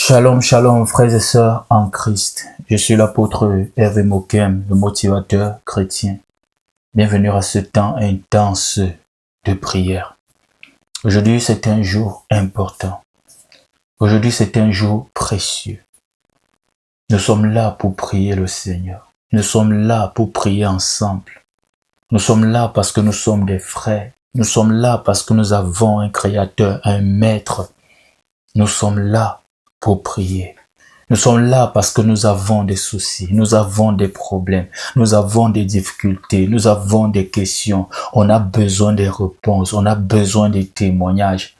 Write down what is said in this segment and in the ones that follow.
Shalom, shalom, frères et sœurs en Christ. Je suis l'apôtre Hervé Mokem, le motivateur chrétien. Bienvenue à ce temps intense de prière. Aujourd'hui, c'est un jour important. Aujourd'hui, c'est un jour précieux. Nous sommes là pour prier le Seigneur. Nous sommes là pour prier ensemble. Nous sommes là parce que nous sommes des frères. Nous sommes là parce que nous avons un Créateur, un Maître. Nous sommes là pour prier. Nous sommes là parce que nous avons des soucis, nous avons des problèmes, nous avons des difficultés, nous avons des questions. On a besoin des réponses, on a besoin des témoignages,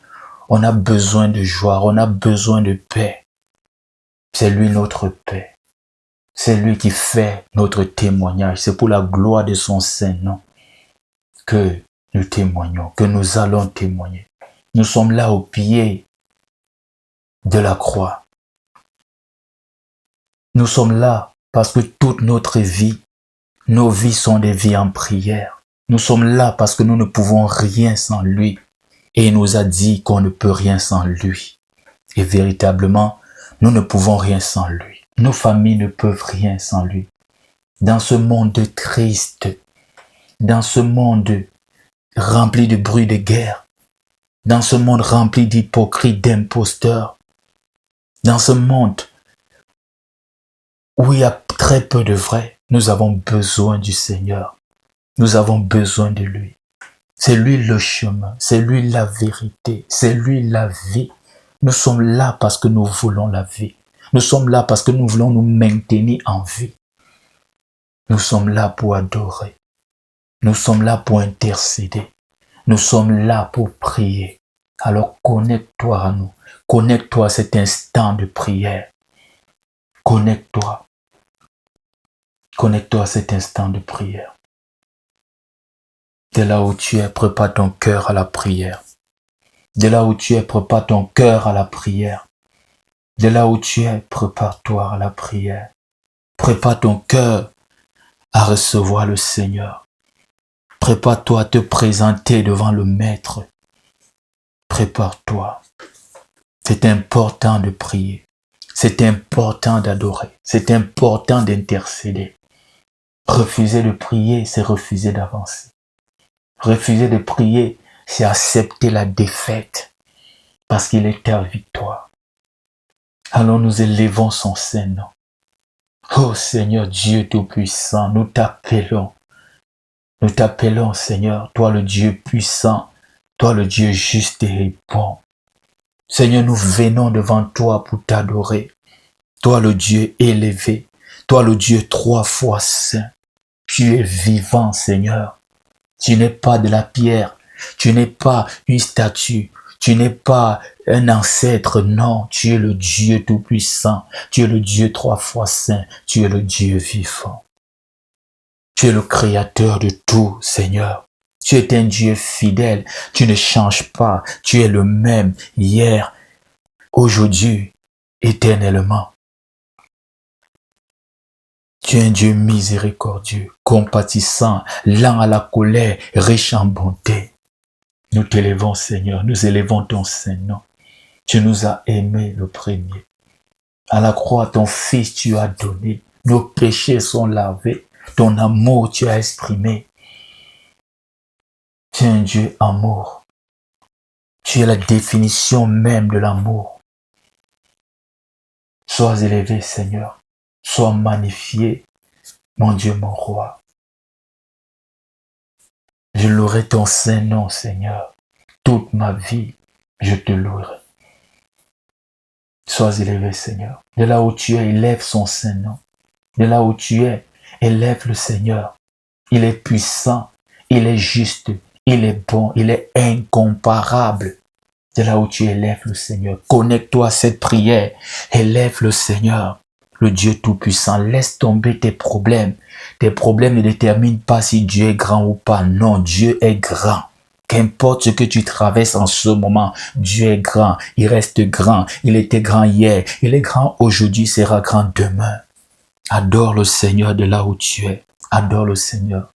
on a besoin de joie, on a besoin de paix. C'est lui notre paix. C'est lui qui fait notre témoignage. C'est pour la gloire de son Saint-Nom que nous témoignons, que nous allons témoigner. Nous sommes là au pied de la croix. Nous sommes là parce que toute notre vie, nos vies sont des vies en prière. Nous sommes là parce que nous ne pouvons rien sans lui. Et il nous a dit qu'on ne peut rien sans lui. Et véritablement, nous ne pouvons rien sans lui. Nos familles ne peuvent rien sans lui. Dans ce monde triste, dans ce monde rempli de bruit de guerre, dans ce monde rempli d'hypocrites, d'imposteurs, dans ce monde où il y a très peu de vrai, nous avons besoin du Seigneur. Nous avons besoin de lui. C'est lui le chemin, c'est lui la vérité, c'est lui la vie. Nous sommes là parce que nous voulons la vie. Nous sommes là parce que nous voulons nous maintenir en vie. Nous sommes là pour adorer. Nous sommes là pour intercéder. Nous sommes là pour prier. Alors connecte-toi à nous. Connecte-toi à cet instant de prière. Connecte-toi. Connecte-toi à cet instant de prière. Dès là où tu es, prépare ton cœur à la prière. Dès là où tu es, prépare ton cœur à la prière. Dès là où tu es, prépare-toi à la prière. Prépare ton cœur à recevoir le Seigneur. Prépare-toi à te présenter devant le Maître. Prépare-toi. C'est important de prier. C'est important d'adorer. C'est important d'intercéder. Refuser de prier, c'est refuser d'avancer. Refuser de prier, c'est accepter la défaite parce qu'il est ta victoire. Alors nous élevons son Saint-Nom. Oh Seigneur Dieu Tout-Puissant, nous t'appelons. Nous t'appelons Seigneur, toi le Dieu puissant, toi le Dieu juste et bon. Seigneur, nous venons devant toi pour t'adorer. Toi le Dieu élevé, toi le Dieu 3 fois saint. Tu es vivant Seigneur. Tu n'es pas de la pierre, tu n'es pas une statue, tu n'es pas un ancêtre, non, tu es le Dieu Tout-Puissant, tu es le Dieu 3 fois saint, tu es le Dieu vivant. Tu es le Créateur de tout, Seigneur. Tu es un Dieu fidèle, tu ne changes pas, tu es le même hier, aujourd'hui, éternellement. Tu es un Dieu miséricordieux, compatissant, lent à la colère, riche en bonté. Nous t'élevons, Seigneur, nous élevons ton Saint-Nom. Tu nous as aimés le premier. À la croix, ton Fils tu as donné. Nos péchés sont lavés. Ton amour tu as exprimé. Tu es un Dieu amour. Tu es la définition même de l'amour. Sois élevé, Seigneur. Sois magnifié, mon Dieu, mon roi. Je louerai ton Saint-Nom, Seigneur. Toute ma vie, je te louerai. Sois élevé, Seigneur. De là où tu es, élève son Saint-Nom. De là où tu es, élève le Seigneur. Il est puissant, il est juste, il est bon, il est incomparable. De là où tu élèves le Seigneur. Connecte-toi à cette prière. Élève le Seigneur. Le Dieu Tout-Puissant, laisse tomber tes problèmes. Tes problèmes ne déterminent pas si Dieu est grand ou pas. Non, Dieu est grand. Qu'importe ce que tu traverses en ce moment, Dieu est grand. Il reste grand. Il était grand hier. Il est grand aujourd'hui, sera grand demain. Adore le Seigneur de là où tu es. Adore le Seigneur.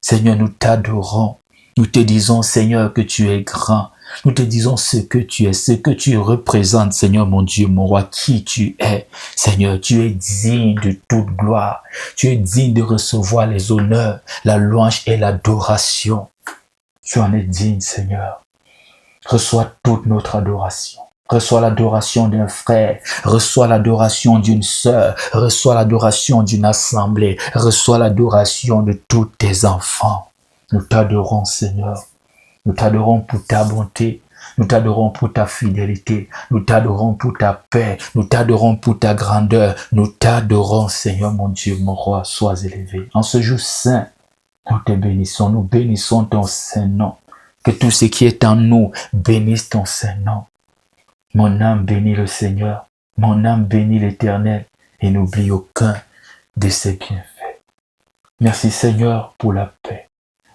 Seigneur, nous t'adorons. Nous te disons, Seigneur, que tu es grand. Nous te disons ce que tu es, ce que tu représentes, Seigneur mon Dieu, mon roi, qui tu es. Seigneur, tu es digne de toute gloire. Tu es digne de recevoir les honneurs, la louange et l'adoration. Tu en es digne, Seigneur. Reçois toute notre adoration. Reçois l'adoration d'un frère, reçois l'adoration d'une sœur, reçois l'adoration d'une assemblée, reçois l'adoration de tous tes enfants. Nous t'adorons, Seigneur. Nous t'adorons pour ta bonté. Nous t'adorons pour ta fidélité. Nous t'adorons pour ta paix. Nous t'adorons pour ta grandeur. Nous t'adorons, Seigneur mon Dieu, mon roi, sois élevé. En ce jour saint, nous te bénissons. Nous bénissons ton saint nom. Que tout ce qui est en nous bénisse ton saint nom. Mon âme bénit le Seigneur. Mon âme bénit l'Éternel. Et n'oublie aucun de ses bienfaits. Merci Seigneur pour la paix.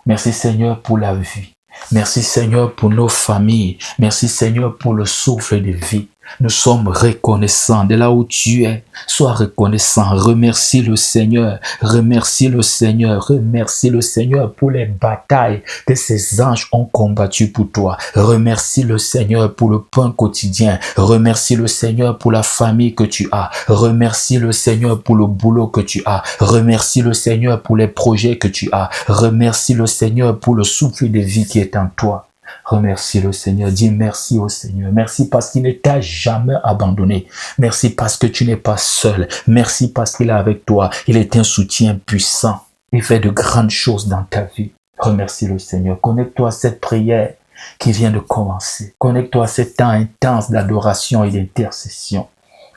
Merci Seigneur pour la vie. Merci Seigneur pour nos familles. Merci Seigneur pour le souffle de vie. Nous sommes reconnaissants de là où tu es. Sois reconnaissant. Remercie le Seigneur. Remercie le Seigneur. Remercie le Seigneur pour les batailles que ces anges ont combattues pour toi. Remercie le Seigneur pour le pain quotidien. Remercie le Seigneur pour la famille que tu as. Remercie le Seigneur pour le boulot que tu as. Remercie le Seigneur pour les projets que tu as. Remercie le Seigneur pour le souffle de vie qui est en toi. Remercie le Seigneur, dis merci au Seigneur. Merci parce qu'il ne t'a jamais abandonné. Merci parce que tu n'es pas seul. Merci parce qu'il est avec toi. Il est un soutien puissant. Il fait de grandes choses dans ta vie. Remercie le Seigneur. Connecte-toi à cette prière qui vient de commencer. Connecte-toi à ce temps intense d'adoration et d'intercession.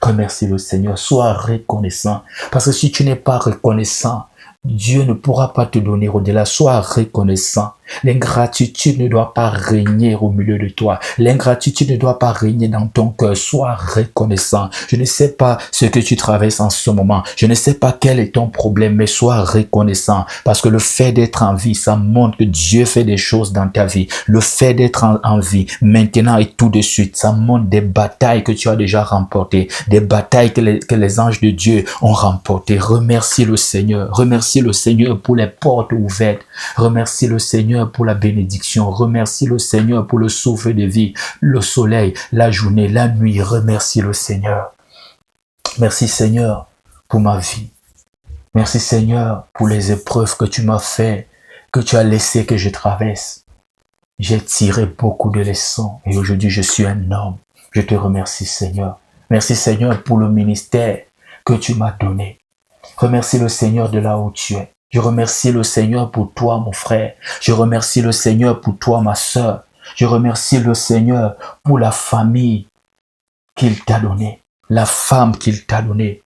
Remercie le Seigneur. Sois reconnaissant. Parce que si tu n'es pas reconnaissant, Dieu ne pourra pas te donner au-delà. Sois reconnaissant. L'ingratitude ne doit pas régner au milieu de toi. L'ingratitude ne doit pas régner dans ton cœur. Sois reconnaissant. Je ne sais pas ce que tu traverses en ce moment. Je ne sais pas quel est ton problème, mais sois reconnaissant. Parce que le fait d'être en vie, ça montre que Dieu fait des choses dans ta vie. Le fait d'être en vie, maintenant et tout de suite, ça montre des batailles que tu as déjà remportées. Des batailles que les anges de Dieu ont remportées. Remercie le Seigneur. Remercie le Seigneur pour les portes ouvertes. Remercie le Seigneur pour la bénédiction. Remercie le Seigneur pour le souffle de vie, le soleil, la journée, la nuit. Remercie le Seigneur. Merci Seigneur pour ma vie. Merci Seigneur pour les épreuves que tu m'as fait, que tu as laissé que je traverse. J'ai tiré beaucoup de leçons et aujourd'hui je suis un homme. Je te remercie Seigneur. Merci Seigneur pour le ministère que tu m'as donné. Remercie le Seigneur de là où tu es. Je remercie le Seigneur pour toi, mon frère. Je remercie le Seigneur pour toi, ma sœur. Je remercie le Seigneur pour la famille qu'il t'a donnée, la femme qu'il t'a donnée,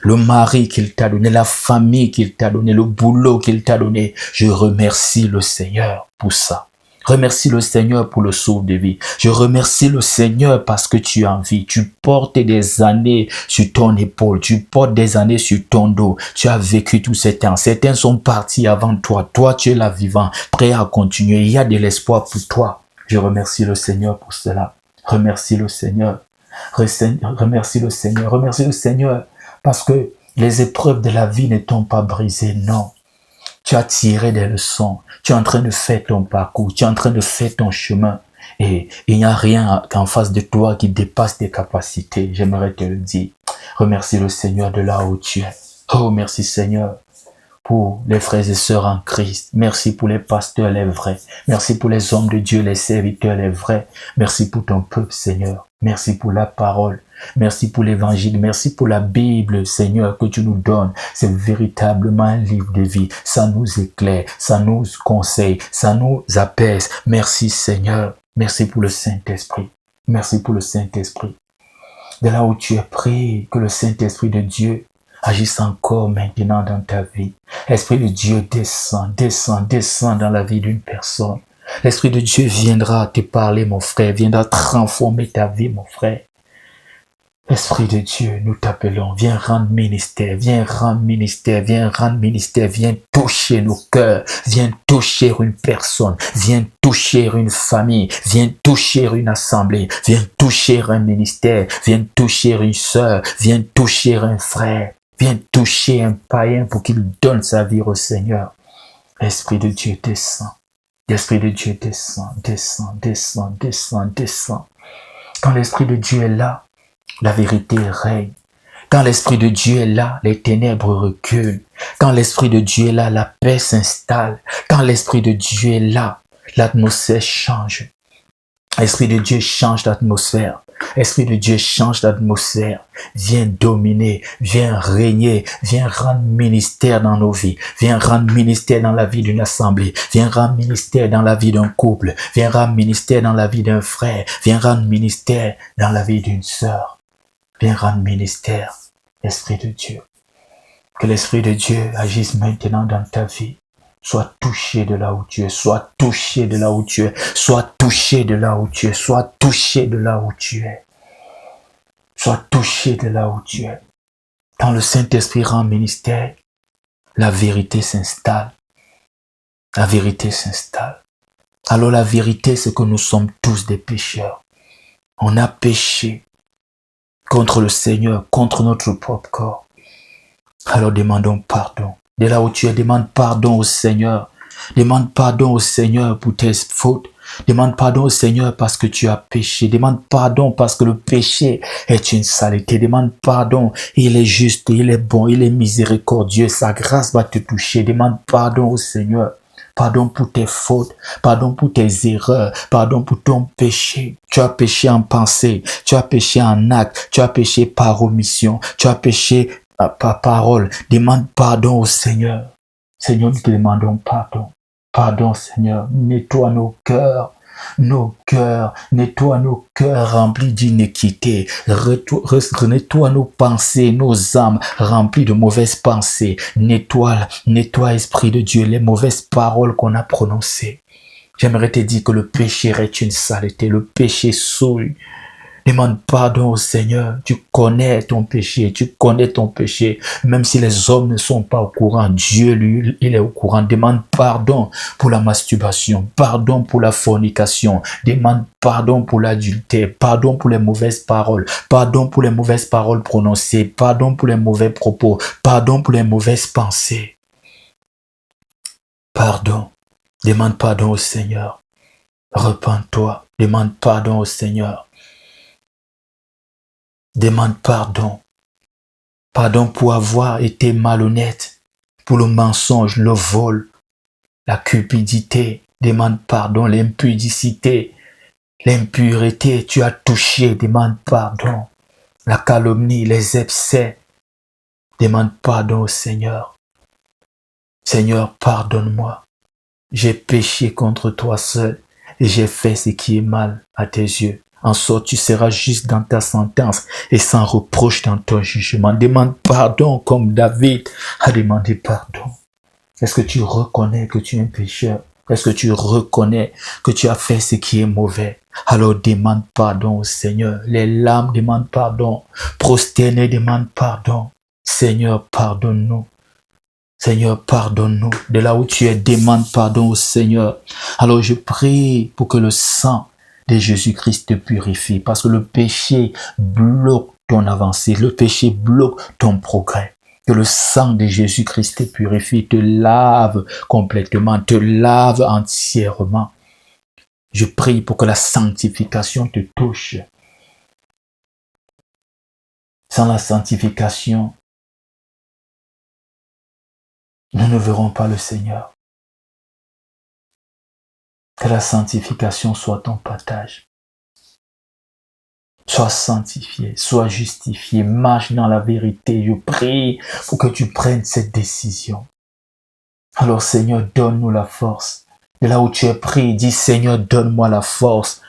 le mari qu'il t'a donné, la famille qu'il t'a donné, le boulot qu'il t'a donné. Je remercie le Seigneur pour ça. Remercie le Seigneur pour le souffle de vie. Je remercie le Seigneur parce que tu es en vie. Tu portes des années sur ton épaule. Tu portes des années sur ton dos. Tu as vécu tous ces temps. Certains sont partis avant toi. Toi, tu es là vivant, prêt à continuer. Il y a de l'espoir pour toi. Je remercie le Seigneur pour cela. Remercie le Seigneur. Remercie le Seigneur. Remercie le Seigneur parce que les épreuves de la vie ne t'ont pas brisé. Non. Tu as tiré des leçons. Tu es en train de faire ton parcours. Tu es en train de faire ton chemin. Et il n'y a rien qu'en face de toi qui dépasse tes capacités. J'aimerais te le dire. Remercie le Seigneur de là où tu es. Oh, merci Seigneur pour les frères et sœurs en Christ. Merci pour les pasteurs, les vrais. Merci pour les hommes de Dieu, les serviteurs, les vrais. Merci pour ton peuple, Seigneur. Merci pour la parole. Merci pour l'évangile. Merci pour la Bible, Seigneur, que tu nous donnes. C'est véritablement un livre de vie. Ça nous éclaire, ça nous conseille, ça nous apaise. Merci, Seigneur. Merci pour le Saint-Esprit. Merci pour le Saint-Esprit. De là où tu es pris, que le Saint-Esprit de Dieu agisse encore maintenant dans ta vie. L'Esprit de Dieu descend dans la vie d'une personne. L'Esprit de Dieu viendra te parler, mon frère, viendra transformer ta vie, mon frère. Esprit de Dieu, nous t'appelons, viens rendre ministère, viens rendre ministère, viens rendre ministère, viens toucher nos cœurs, viens toucher une personne, viens toucher une famille, viens toucher une assemblée, viens toucher un ministère, viens toucher une sœur, viens toucher un frère, viens toucher un païen pour qu'il donne sa vie au Seigneur. Esprit de Dieu, descends. L'Esprit de Dieu descend, descend, descend, descend, descend. Quand l'Esprit de Dieu est là, la vérité règne. Quand l'Esprit de Dieu est là, les ténèbres reculent. Quand l'Esprit de Dieu est là, la paix s'installe. Quand l'Esprit de Dieu est là, l'atmosphère change. L'Esprit de Dieu change l'atmosphère. L'Esprit de Dieu change l'atmosphère. Viens dominer, viens régner, viens rendre ministère dans nos vies. Viens rendre ministère dans la vie d'une assemblée. Viens rendre ministère dans la vie d'un couple. Viens rendre ministère dans la vie d'un frère. Viens rendre ministère dans la vie d'une sœur. Viens rendre ministère, Esprit de Dieu. Que l'Esprit de Dieu agisse maintenant dans ta vie. Sois touché de là où tu es, sois touché de là où tu es, sois touché de là où tu es, sois touché de là où tu es. Sois touché de là où tu es. Quand le Saint-Esprit rend ministère, la vérité s'installe. La vérité s'installe. Alors la vérité, c'est que nous sommes tous des pécheurs. On a péché contre le Seigneur, contre notre propre corps. Alors demandons pardon. De là où tu es, demande pardon au Seigneur. Demande pardon au Seigneur pour tes fautes. Demande pardon au Seigneur parce que tu as péché. Demande pardon parce que le péché est une saleté. Demande pardon. Il est juste, il est bon, il est miséricordieux. Sa grâce va te toucher. Demande pardon au Seigneur. Pardon pour tes fautes, pardon pour tes erreurs, pardon pour ton péché. Tu as péché en pensée, tu as péché en acte, tu as péché par omission, tu as péché par parole. Demande pardon au Seigneur. Seigneur, nous te demandons pardon. Pardon, Seigneur. Nettoie nos cœurs. Nettoie nos cœurs remplis d'inéquité. Nettoie nos pensées, nos âmes remplies de mauvaises pensées. Nettoie, Esprit de Dieu, les mauvaises paroles qu'on a prononcées. J'aimerais te dire que le péché est une saleté. Le péché souille. Demande pardon au Seigneur. Tu connais ton péché. Même si les hommes ne sont pas au courant, Dieu, lui, il est au courant. Demande pardon pour la masturbation. Pardon pour la fornication. Demande pardon pour l'adultère. Pardon pour les mauvaises paroles. Pardon pour les mauvaises paroles prononcées. Pardon pour les mauvais propos. Pardon pour les mauvaises pensées. Pardon. Demande pardon au Seigneur. Repens-toi. Demande pardon au Seigneur. Demande pardon. Pardon pour avoir été malhonnête, pour le mensonge, le vol, la cupidité. Demande pardon, l'impudicité, l'impureté. Tu as touché, demande pardon. La calomnie, les excès. Demande pardon au Seigneur. Seigneur, pardonne-moi. J'ai péché contre toi seul et j'ai fait ce qui est mal à tes yeux. En sorte, tu seras juste dans ta sentence et sans reproche dans ton jugement. Demande pardon comme David a demandé pardon. Est-ce que tu reconnais que tu es un pécheur? Est-ce que tu reconnais que tu as fait ce qui est mauvais? Alors demande pardon au Seigneur. Les larmes demandent pardon. Prosterné demande pardon. Seigneur, pardonne-nous. Seigneur, pardonne-nous. De là où tu es, demande pardon au Seigneur. Alors je prie pour que le sang de Jésus-Christ te purifie, parce que le péché bloque ton avancée, le péché bloque ton progrès. Que le sang de Jésus-Christ te purifie, te lave complètement, te lave entièrement. Je prie pour que la sanctification te touche. Sans la sanctification, nous ne verrons pas le Seigneur. Que la sanctification soit ton partage. Sois sanctifié, sois justifié, marche dans la vérité. Je prie pour que tu prennes cette décision. Alors Seigneur, donne-nous la force. De là où tu es pris, dis Seigneur, donne-moi la force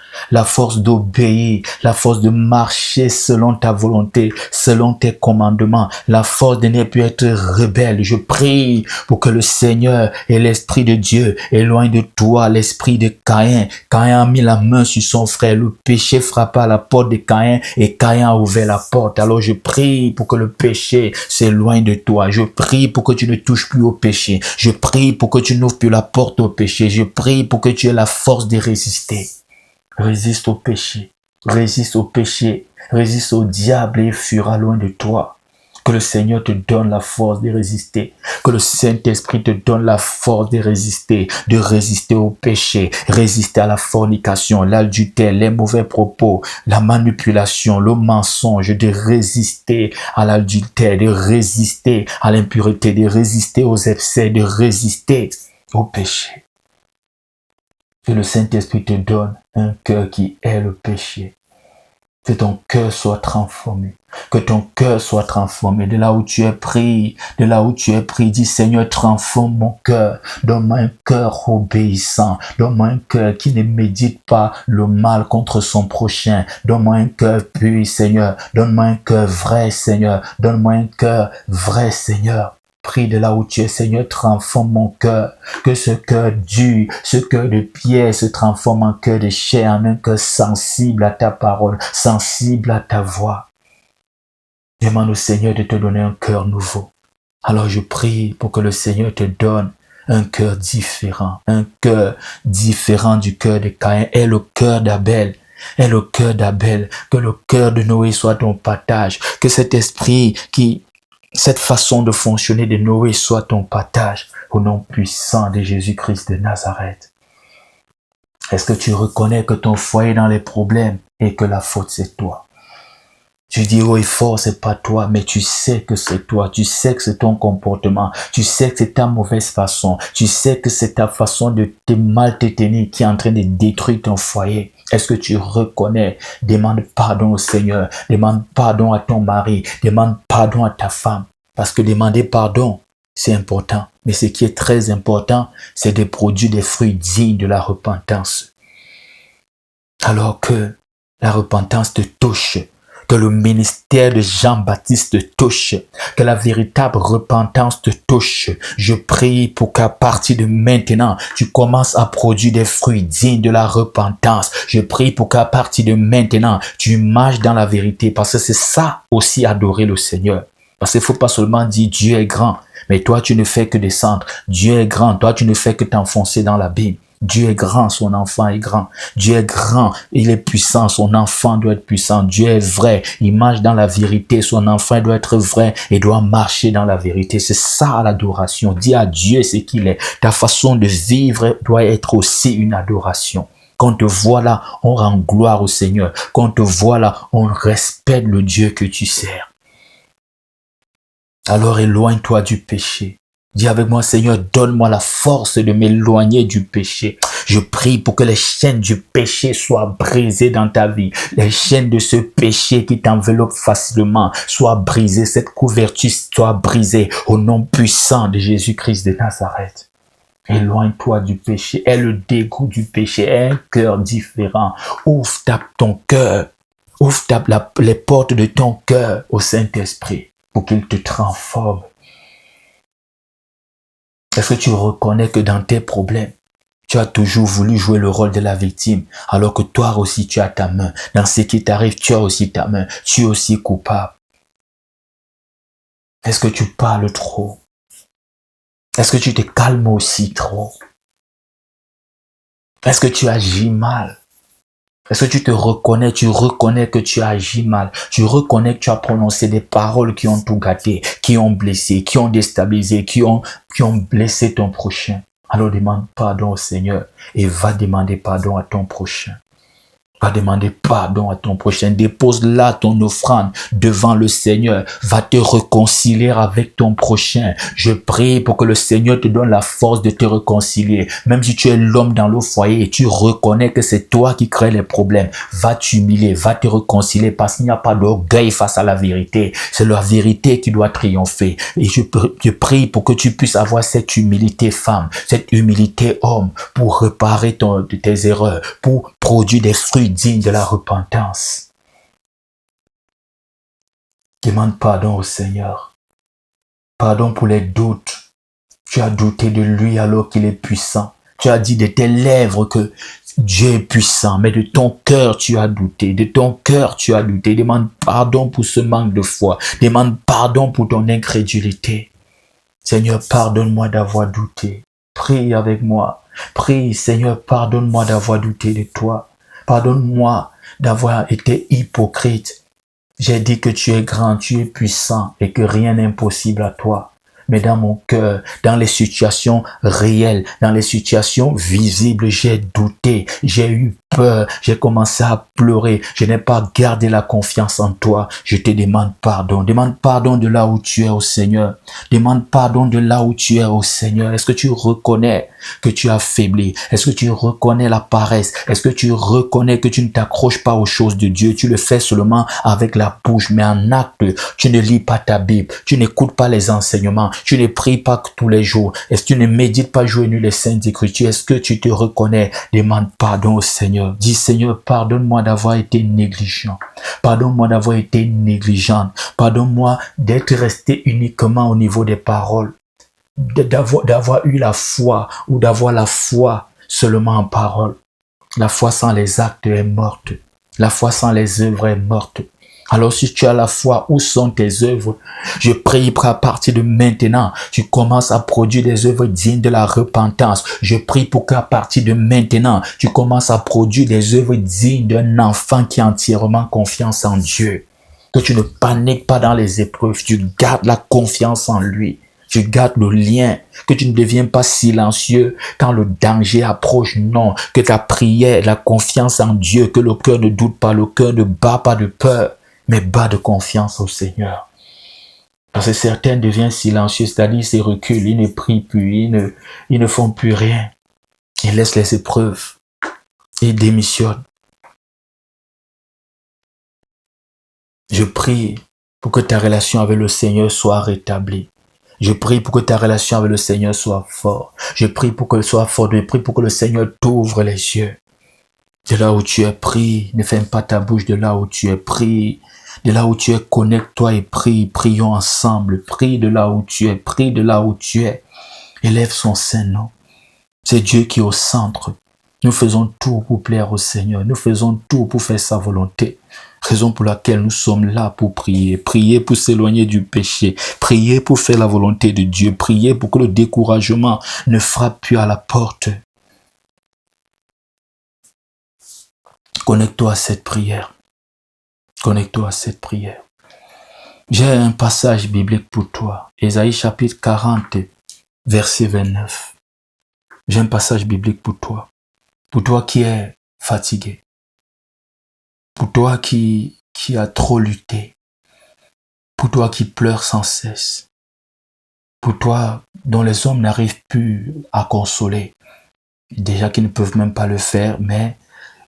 d'obéir, la force de marcher selon ta volonté, selon tes commandements, la force de ne plus être rebelle. Je prie pour que le Seigneur et l'Esprit de Dieu éloignent de toi l'esprit de Caïn. Caïn a mis la main sur son frère, le péché frappa à la porte de Caïn et Caïn a ouvert la porte. Alors je prie pour que le péché s'éloigne de toi. Je prie pour que tu ne touches plus au péché. Je prie pour que tu n'ouvres plus la porte au péché. Je prie pour que tu aies la force de résister. Résiste au péché, résiste au péché, résiste au diable et il fuira loin de toi. Que le Seigneur te donne la force de résister. Que le Saint-Esprit te donne la force de résister au péché, résister à la fornication, l'adultère, les mauvais propos, la manipulation, le mensonge, de résister à l'adultère, de résister à l'impureté, de résister aux excès, de résister au péché. Que le Saint-Esprit te donne un cœur qui hait le péché. Que ton cœur soit transformé. Que ton cœur soit transformé. De là où tu es pris, dis Seigneur, transforme mon cœur. Donne-moi un cœur obéissant. Donne-moi un cœur qui ne médite pas le mal contre son prochain. Donne-moi un cœur pur, Seigneur. Donne-moi un cœur vrai, Seigneur. Donne-moi un cœur vrai, Seigneur. Prie de là où tu es, Seigneur, transforme mon cœur. Que ce cœur dur, ce cœur de pierre se transforme en cœur de chair, en un cœur sensible à ta parole, sensible à ta voix. Demande au Seigneur de te donner un cœur nouveau. Alors je prie pour que le Seigneur te donne un cœur différent du cœur de Caïn, et le cœur d'Abel. Et le cœur d'Abel, que le cœur de Noé soit ton partage, que cet esprit cette façon de fonctionner de Noé soit ton partage au nom puissant de Jésus-Christ de Nazareth. Est-ce que tu reconnais que ton foyer est dans les problèmes et que la faute c'est toi? Tu dis haut et fort, c'est pas toi, mais tu sais que c'est toi, tu sais que c'est ton comportement, tu sais que c'est ta mauvaise façon, tu sais que c'est ta façon de te mal te tenir qui est en train de détruire ton foyer. Est-ce que tu reconnais? Demande pardon au Seigneur, demande pardon à ton mari, demande pardon à ta femme. Parce que demander pardon, c'est important. Mais ce qui est très important, c'est de produire des fruits dignes de la repentance. Alors que la repentance te touche, que le ministère de Jean-Baptiste te touche, que la véritable repentance te touche. Je prie pour qu'à partir de maintenant, tu commences à produire des fruits dignes de la repentance. Je prie pour qu'à partir de maintenant, tu marches dans la vérité, parce que c'est ça aussi adorer le Seigneur. Parce qu'il ne faut pas seulement dire Dieu est grand, mais toi tu ne fais que descendre. Dieu est grand, toi tu ne fais que t'enfoncer dans l'abîme. Dieu est grand, son enfant est grand. Dieu est grand, il est puissant, son enfant doit être puissant. Dieu est vrai, il marche dans la vérité, son enfant doit être vrai et doit marcher dans la vérité. C'est ça l'adoration. Dis à Dieu ce qu'il est. Ta façon de vivre doit être aussi une adoration. Quand on te voit là, on rend gloire au Seigneur. Quand on te voit là, on respecte le Dieu que tu sers. Alors éloigne-toi du péché. Dis avec moi, Seigneur, donne-moi la force de m'éloigner du péché. Je prie pour que les chaînes du péché soient brisées dans ta vie. Les chaînes de ce péché qui t'enveloppe facilement soient brisées. Cette couverture soit brisée au nom puissant de Jésus-Christ de Nazareth. Éloigne-toi du péché. Aie le dégoût du péché. Aie un cœur différent. Ouvre ton cœur. Ouvre les portes de ton cœur au Saint-Esprit pour qu'il te transforme. Est-ce que tu reconnais que dans tes problèmes, tu as toujours voulu jouer le rôle de la victime, alors que toi aussi tu as ta main. Dans ce qui t'arrive, tu as aussi ta main. Tu es aussi coupable. Est-ce que tu parles trop? Est-ce que tu te calmes aussi trop? Est-ce que tu agis mal? Est-ce que tu te reconnais, tu reconnais que tu agis mal, tu reconnais que tu as prononcé des paroles qui ont tout gâté, qui ont blessé, qui ont déstabilisé, qui ont blessé ton prochain. Alors demande pardon au Seigneur et va demander pardon à ton prochain. Va demander pardon à ton prochain. Dépose là ton offrande devant le Seigneur. Va te réconcilier avec ton prochain. Je prie pour que le Seigneur te donne la force de te réconcilier. Même si tu es l'homme dans le foyer et tu reconnais que c'est toi qui crée les problèmes, va t'humilier, va te réconcilier parce qu'il n'y a pas d'orgueil face à la vérité. C'est la vérité qui doit triompher. Et je prie pour que tu puisses avoir cette humilité femme, cette humilité homme pour réparer tes erreurs, pour produire des fruits digne de la repentance. Demande pardon au Seigneur. Pardon pour les doutes. Tu as douté de lui alors qu'il est puissant. Tu as dit de tes lèvres que Dieu est puissant, mais de ton cœur tu as douté. De ton cœur tu as douté. Demande pardon pour ce manque de foi. Demande pardon pour ton incrédulité. Seigneur, pardonne-moi d'avoir douté. Prie avec moi. Prie, Seigneur, pardonne-moi d'avoir douté de toi. Pardonne-moi d'avoir été hypocrite. J'ai dit que tu es grand, tu es puissant et que rien n'est impossible à toi. Mais dans mon cœur, dans les situations réelles, dans les situations visibles, j'ai douté, j'ai eu peur, j'ai commencé à pleurer, je n'ai pas gardé la confiance en toi. Je te demande pardon. Demande pardon de là où tu es au Seigneur. Demande pardon de là où tu es au Seigneur. Est-ce que tu reconnais que tu as faibli? Est-ce que tu reconnais la paresse? Est-ce que tu reconnais que tu ne t'accroches pas aux choses de Dieu? Tu le fais seulement avec la bouche, mais en acte, tu ne lis pas ta Bible, tu n'écoutes pas les enseignements, tu ne pries pas tous les jours. Est-ce que tu ne médites pas jour et nuit les saintes écritures? Est-ce que tu te reconnais? Demande pardon au Seigneur. Dis, Seigneur, pardonne-moi d'avoir été négligent. Pardonne-moi d'avoir été négligente. Pardonne-moi d'être resté uniquement au niveau des paroles, d'avoir eu la foi ou d'avoir la foi seulement en parole. La foi sans les actes est morte. La foi sans les œuvres est morte. Alors si tu as la foi, où sont tes œuvres? Je prie pour qu'à partir de maintenant, tu commences à produire des œuvres dignes de la repentance. Je prie pour qu'à partir de maintenant, tu commences à produire des œuvres dignes d'un enfant qui a entièrement confiance en Dieu. Que tu ne paniques pas dans les épreuves, tu gardes la confiance en lui. Tu gardes le lien, que tu ne deviens pas silencieux quand le danger approche, non, que ta prière, la confiance en Dieu, que le cœur ne doute pas, le cœur ne bat pas de peur, mais bat de confiance au Seigneur. Parce que certains deviennent silencieux, c'est-à-dire ils se reculent, ils ne prient plus, ils ne font plus rien. Ils laissent les épreuves, ils démissionnent. Je prie pour que ta relation avec le Seigneur soit rétablie. Je prie pour que ta relation avec le Seigneur soit forte. Je prie pour qu'elle soit forte. Je prie pour que le Seigneur t'ouvre les yeux. De là où tu es pris, ne ferme pas ta bouche de là où tu es pris. De là où tu es, connecte-toi et prie. Prions ensemble. Prie de là où tu es. Prie de là où tu es. Élève son saint nom. C'est Dieu qui est au centre. Nous faisons tout pour plaire au Seigneur. Nous faisons tout pour faire sa volonté. Raison pour laquelle nous sommes là pour prier. Prier pour s'éloigner du péché. Prier pour faire la volonté de Dieu. Prier pour que le découragement ne frappe plus à la porte. Connecte-toi à cette prière. Connecte-toi à cette prière. J'ai un passage biblique pour toi. Ésaïe chapitre 40, verset 29. J'ai un passage biblique pour toi. Pour toi qui es fatigué. Pour toi qui a trop lutté. Pour toi qui pleure sans cesse. Pour toi dont les hommes n'arrivent plus à consoler. Déjà qu'ils ne peuvent même pas le faire, mais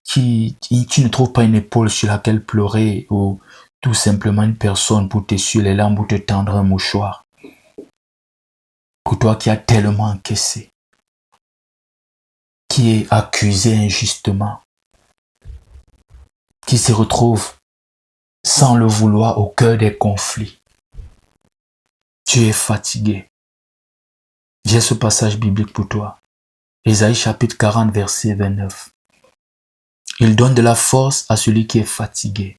tu ne trouves pas une épaule sur laquelle pleurer ou tout simplement une personne pour t'essuyer les larmes ou te tendre un mouchoir. Pour toi qui as tellement encaissé. Qui est accusé injustement. Qui se retrouve sans le vouloir au cœur des conflits. Tu es fatigué. J'ai ce passage biblique pour toi. Ésaïe chapitre 40 verset 29. Il donne de la force à celui qui est fatigué.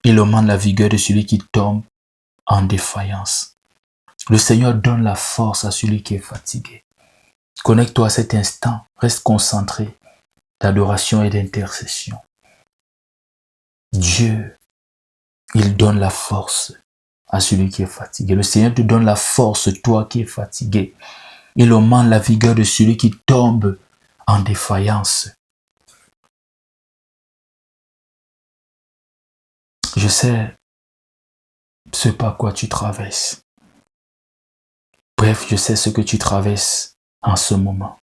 Il augmente la vigueur de celui qui tombe en défaillance. Le Seigneur donne la force à celui qui est fatigué. Connecte-toi à cet instant. Reste concentré d'adoration et d'intercession. Dieu, il donne la force à celui qui est fatigué. Le Seigneur te donne la force, toi qui es fatigué. Il augmente la vigueur de celui qui tombe en défaillance. Je sais ce par quoi tu traverses. Bref, je sais ce que tu traverses en ce moment.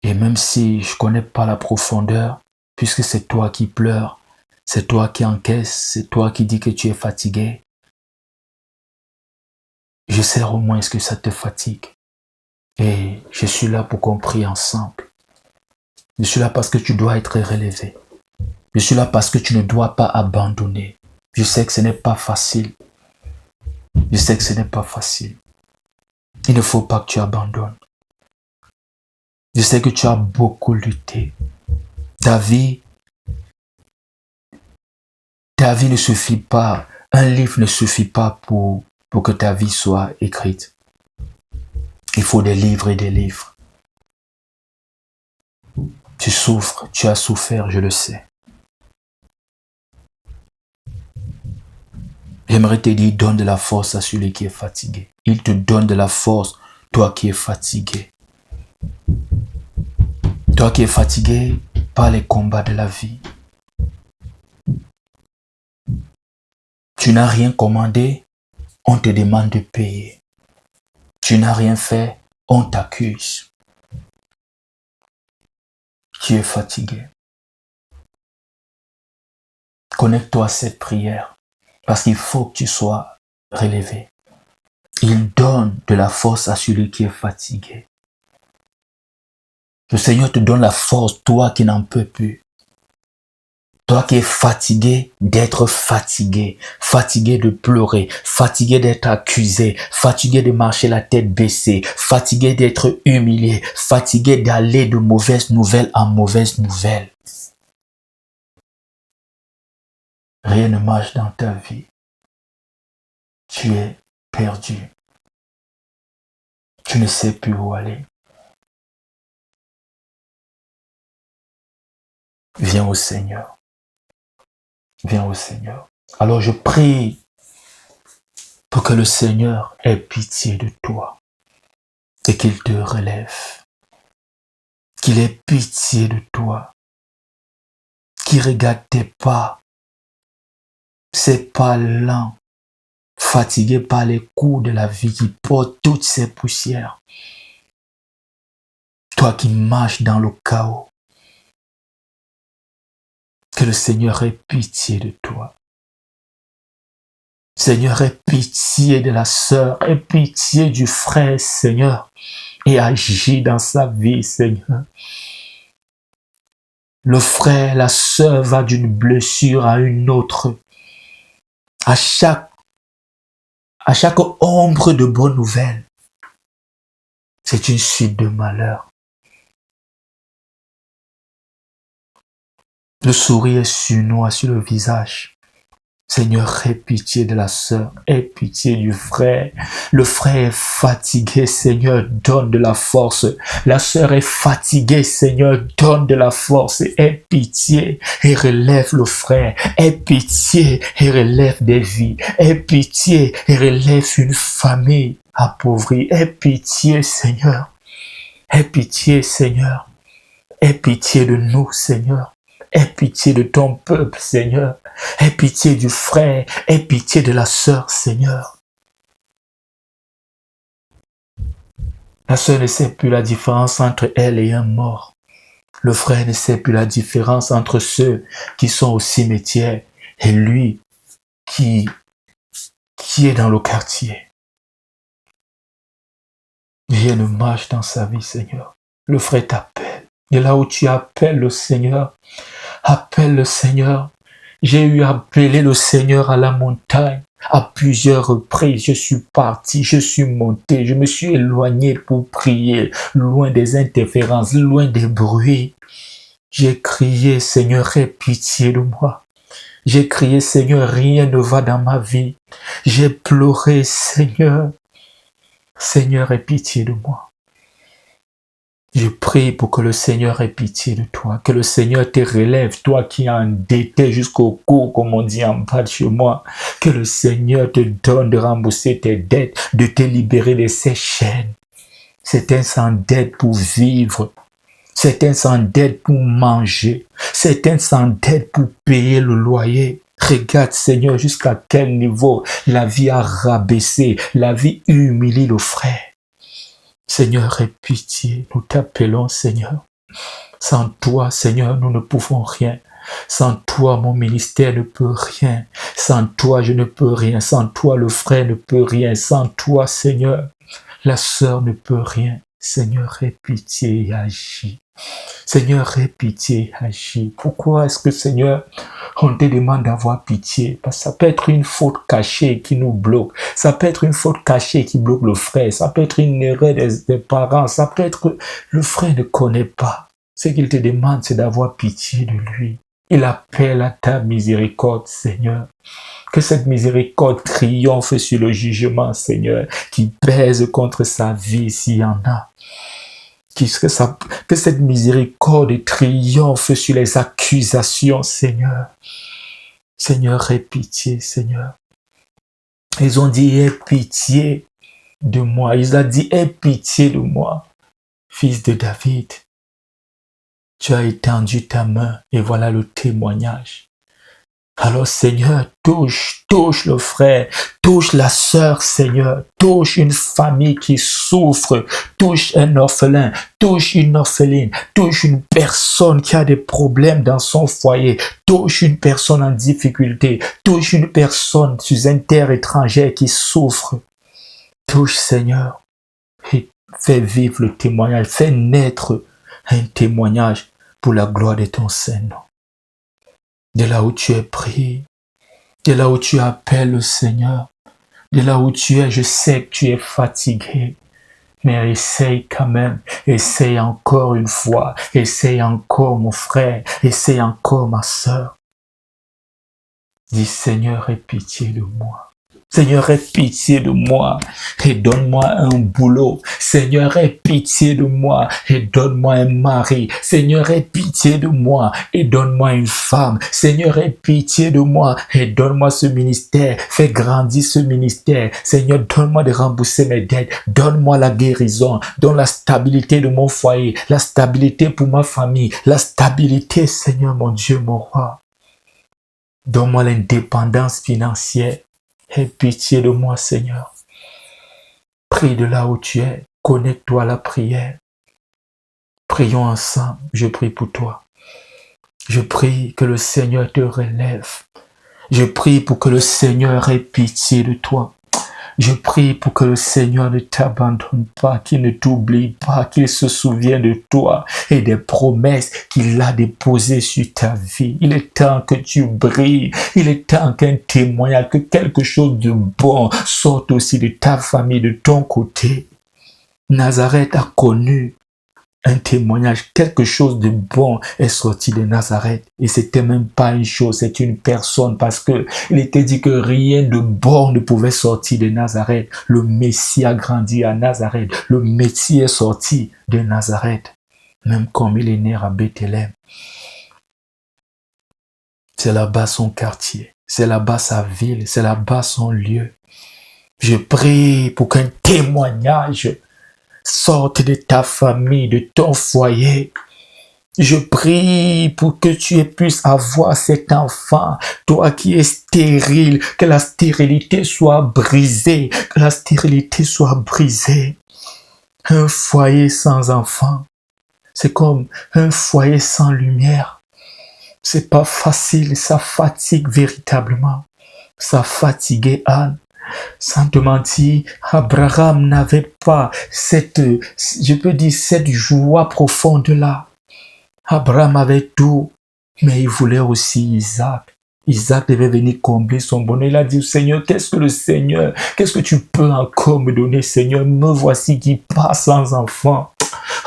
Et même si je ne connais pas la profondeur, puisque c'est toi qui pleures, c'est toi qui encaisses, c'est toi qui dis que tu es fatigué, je sais au moins ce que ça te fatigue. Et je suis là pour qu'on prie ensemble. Je suis là parce que tu dois être relevé. Je suis là parce que tu ne dois pas abandonner. Je sais que ce n'est pas facile. Je sais que ce n'est pas facile. Il ne faut pas que tu abandonnes. Je sais que tu as beaucoup lutté. Ta vie ne suffit pas. Un livre ne suffit pas pour que ta vie soit écrite. Il faut des livres et des livres. Tu souffres, tu as souffert, je le sais. J'aimerais te dire, donne de la force à celui qui est fatigué. Il te donne de la force, toi qui es fatigué. Toi qui es fatigué par les combats de la vie. Tu n'as rien commandé, on te demande de payer. Tu n'as rien fait, on t'accuse. Tu es fatigué. Connecte-toi à cette prière parce qu'il faut que tu sois relevé. Il donne de la force à celui qui est fatigué. Le Seigneur te donne la force, toi qui n'en peux plus. Toi qui es fatigué d'être fatigué, fatigué de pleurer, fatigué d'être accusé, fatigué de marcher la tête baissée, fatigué d'être humilié, fatigué d'aller de mauvaise nouvelle en mauvaise nouvelle. Rien ne marche dans ta vie. Tu es perdu. Tu ne sais plus où aller. Viens au Seigneur. Viens au Seigneur. Alors je prie pour que le Seigneur ait pitié de toi et qu'il te relève. Qu'il ait pitié de toi. Qu'il regarde tes pas. Ces pas lents, fatigués par les coups de la vie qui portent toutes ces poussières. Toi qui marches dans le chaos. Que le Seigneur ait pitié de toi. Seigneur, aie pitié de la sœur, aie pitié du frère, Seigneur, et agis dans sa vie, Seigneur. Le frère, la sœur va d'une blessure à une autre. À chaque ombre de bonne nouvelle, c'est une suite de malheurs. Le sourire est surnois sur le visage. Seigneur, aie pitié de la sœur, aie pitié du frère. Le frère est fatigué, Seigneur, donne de la force. La sœur est fatiguée, Seigneur, donne de la force. Aie pitié et relève le frère. Aie pitié et relève des vies. Aie pitié et relève une famille appauvrie. Aie pitié, Seigneur. Aie pitié, Seigneur. Aie pitié de nous, Seigneur. Aie pitié de ton peuple, Seigneur. Aie pitié du frère. Aie pitié de la sœur, Seigneur. La sœur ne sait plus la différence entre elle et un mort. Le frère ne sait plus la différence entre ceux qui sont au cimetière et lui qui est dans le quartier. Rien ne marche dans sa vie, Seigneur. Le frère t'appelle. Et là où tu appelles le Seigneur, appelle le Seigneur. J'ai eu appelé le Seigneur à la montagne. À plusieurs reprises, je suis parti, je suis monté, je me suis éloigné pour prier, loin des interférences, loin des bruits. J'ai crié, Seigneur, aie pitié de moi. J'ai crié, Seigneur, rien ne va dans ma vie. J'ai pleuré, Seigneur. Seigneur, aie pitié de moi. Je prie pour que le Seigneur ait pitié de toi, que le Seigneur te relève, toi qui es endetté jusqu'au cou, comme on dit en bas de chez moi, que le Seigneur te donne de rembourser tes dettes, de te libérer de ces chaînes. Certains s'endettent pour vivre, certains s'endettent pour manger, certains s'endettent pour payer le loyer. Regarde, Seigneur, jusqu'à quel niveau la vie a rabaissé, la vie humilie le frère. Seigneur, aie pitié, nous t'appelons, Seigneur. Sans toi, Seigneur, nous ne pouvons rien. Sans toi, mon ministère ne peut rien. Sans toi, je ne peux rien. Sans toi, le frère ne peut rien. Sans toi, Seigneur, la sœur ne peut rien. Seigneur, aie pitié et agis. Seigneur, aie pitié et agis. Pourquoi est-ce que, Seigneur, on te demande d'avoir pitié? Parce que ça peut être une faute cachée qui nous bloque. Ça peut être une faute cachée qui bloque le frère. Ça peut être une erreur des parents. Ça peut être que le frère ne connaît pas. Ce qu'il te demande, c'est d'avoir pitié de lui. Il appelle à ta miséricorde, Seigneur. Que cette miséricorde triomphe sur le jugement, Seigneur, qui pèse contre sa vie s'il y en a. Que cette miséricorde triomphe sur les accusations, Seigneur. Seigneur, aie pitié, Seigneur. Ils ont dit, aie pitié de moi. Il a dit, aie pitié de moi, fils de David. Tu as étendu ta main et voilà le témoignage. Alors Seigneur, touche le frère, touche la sœur, Seigneur, touche une famille qui souffre, touche un orphelin, touche une orpheline, touche une personne qui a des problèmes dans son foyer, touche une personne en difficulté, touche une personne sur une terre étrangère qui souffre. Touche, Seigneur, et fais vivre le témoignage, fais naître un témoignage pour la gloire de ton Saint-Nom. De là où tu es pris, de là où tu appelles le Seigneur, de là où tu es, je sais que tu es fatigué, mais essaye quand même, essaye encore une fois, essaye encore mon frère, essaye encore ma sœur. Dis Seigneur, aie pitié de moi. Seigneur, aie pitié de moi et donne-moi un boulot. Seigneur, aie pitié de moi et donne-moi un mari. Seigneur, aie pitié de moi et donne-moi une femme. Seigneur, aie pitié de moi et donne-moi ce ministère. Fais grandir ce ministère. Seigneur, donne-moi de rembourser mes dettes. Donne-moi la guérison. Donne la stabilité de mon foyer. La stabilité pour ma famille. La stabilité, Seigneur, mon Dieu, mon roi. Donne-moi l'indépendance financière. Aie pitié de moi, Seigneur. Prie de là où tu es. Connecte-toi à la prière. Prions ensemble. Je prie pour toi. Je prie que le Seigneur te relève. Je prie pour que le Seigneur ait pitié de toi. Je prie pour que le Seigneur ne t'abandonne pas, qu'il ne t'oublie pas, qu'il se souvienne de toi et des promesses qu'il a déposées sur ta vie. Il est temps que tu brilles. Il est temps qu'un témoignage, que quelque chose de bon sorte aussi de ta famille, de ton côté. Nazareth a connu un témoignage, quelque chose de bon est sorti de Nazareth. Et c'était même pas une chose, c'est une personne, parce que il était dit que rien de bon ne pouvait sortir de Nazareth. Le Messie a grandi à Nazareth. Le Messie est sorti de Nazareth. Même comme il est né à Bethléem. C'est là-bas son quartier. C'est là-bas sa ville. C'est là-bas son lieu. Je prie pour qu'un témoignage sorte de ta famille, de ton foyer. Je prie pour que tu puisses avoir cet enfant, toi qui es stérile, que la stérilité soit brisée, que la stérilité soit brisée. Un foyer sans enfant, c'est comme un foyer sans lumière. C'est pas facile, ça fatigue véritablement. Ça fatiguait Anne. Sans te mentir, Abraham n'avait pas cette joie profonde-là. Abraham avait tout, mais il voulait aussi Isaac. Isaac devait venir combler son bonheur. Il a dit, Seigneur, qu'est-ce que tu peux encore me donner, Seigneur? Me voici qui passe sans enfant.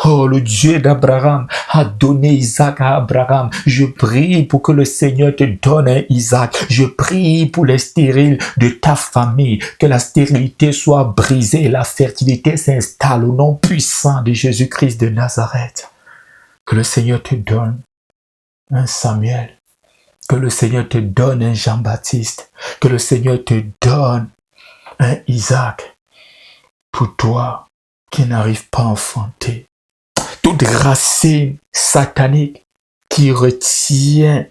Oh, le Dieu d'Abraham a donné Isaac à Abraham. Je prie pour que le Seigneur te donne un Isaac. Je prie pour les stériles de ta famille, que la stérilité soit brisée, la fertilité s'installe au nom puissant de Jésus-Christ de Nazareth. Que le Seigneur te donne un Samuel, que le Seigneur te donne un Jean-Baptiste, que le Seigneur te donne un Isaac pour toi qui n'arrive pas à enfanter. Toute racine satanique qui retient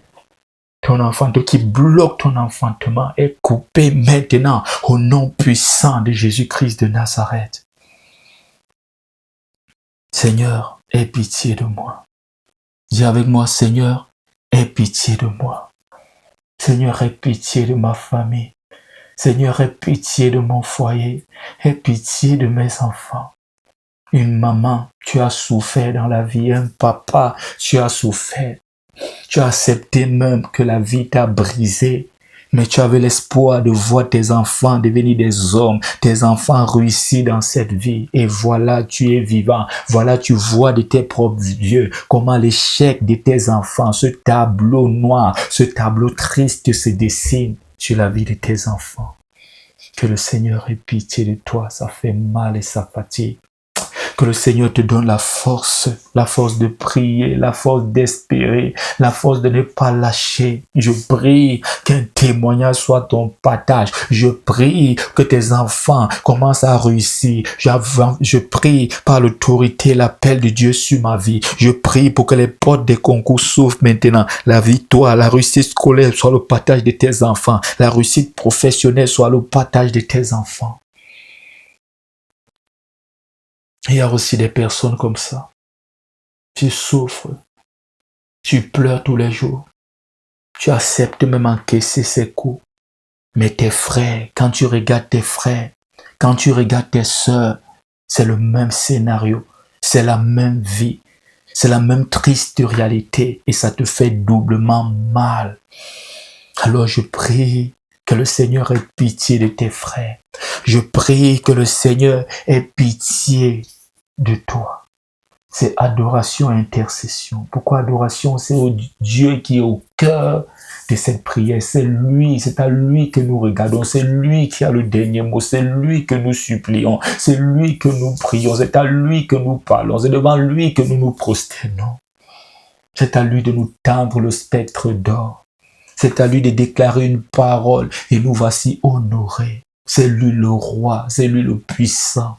ton enfantement, qui bloque ton enfantement est coupée maintenant au nom puissant de Jésus-Christ de Nazareth. Seigneur, aie pitié de moi. Dis avec moi, Seigneur, aie pitié de moi. Seigneur, aie pitié de ma famille. Seigneur, aie pitié de mon foyer. Aie pitié de mes enfants. Une maman, tu as souffert dans la vie. Un papa, tu as souffert. Tu as accepté même que la vie t'a brisé. Mais tu avais l'espoir de voir tes enfants devenir des hommes, tes enfants réussir dans cette vie. Et voilà, tu es vivant. Voilà, tu vois de tes propres yeux comment l'échec de tes enfants, ce tableau noir, ce tableau triste se dessine sur la vie de tes enfants. Que le Seigneur ait pitié de toi, ça fait mal et ça fatigue. Que le Seigneur te donne la force de prier, la force d'espérer, la force de ne pas lâcher. Je prie qu'un témoignage soit ton partage. Je prie que tes enfants commencent à réussir. Je prie par l'autorité, l'appel de Dieu sur ma vie. Je prie pour que les portes des concours s'ouvrent maintenant. La victoire, la réussite scolaire soit le partage de tes enfants. La réussite professionnelle soit le partage de tes enfants. Il y a aussi des personnes comme ça. Tu souffres, tu pleures tous les jours, tu acceptes même encaisser ses coups. Mais tes frères, quand tu regardes tes frères, quand tu regardes tes sœurs, c'est le même scénario, c'est la même vie, c'est la même triste réalité et ça te fait doublement mal. Alors je prie que le Seigneur ait pitié de tes frères. Je prie que le Seigneur ait pitié de toi. C'est adoration et intercession. Pourquoi adoration? C'est Dieu qui est au cœur de cette prière. C'est lui, c'est à lui que nous regardons. C'est lui qui a le dernier mot. C'est lui que nous supplions. C'est lui que nous prions. C'est à lui que nous parlons. C'est devant lui que nous nous prosternons. C'est à lui de nous tendre le spectre d'or. C'est à lui de déclarer une parole et nous voici honorés. C'est lui le roi, c'est lui le puissant.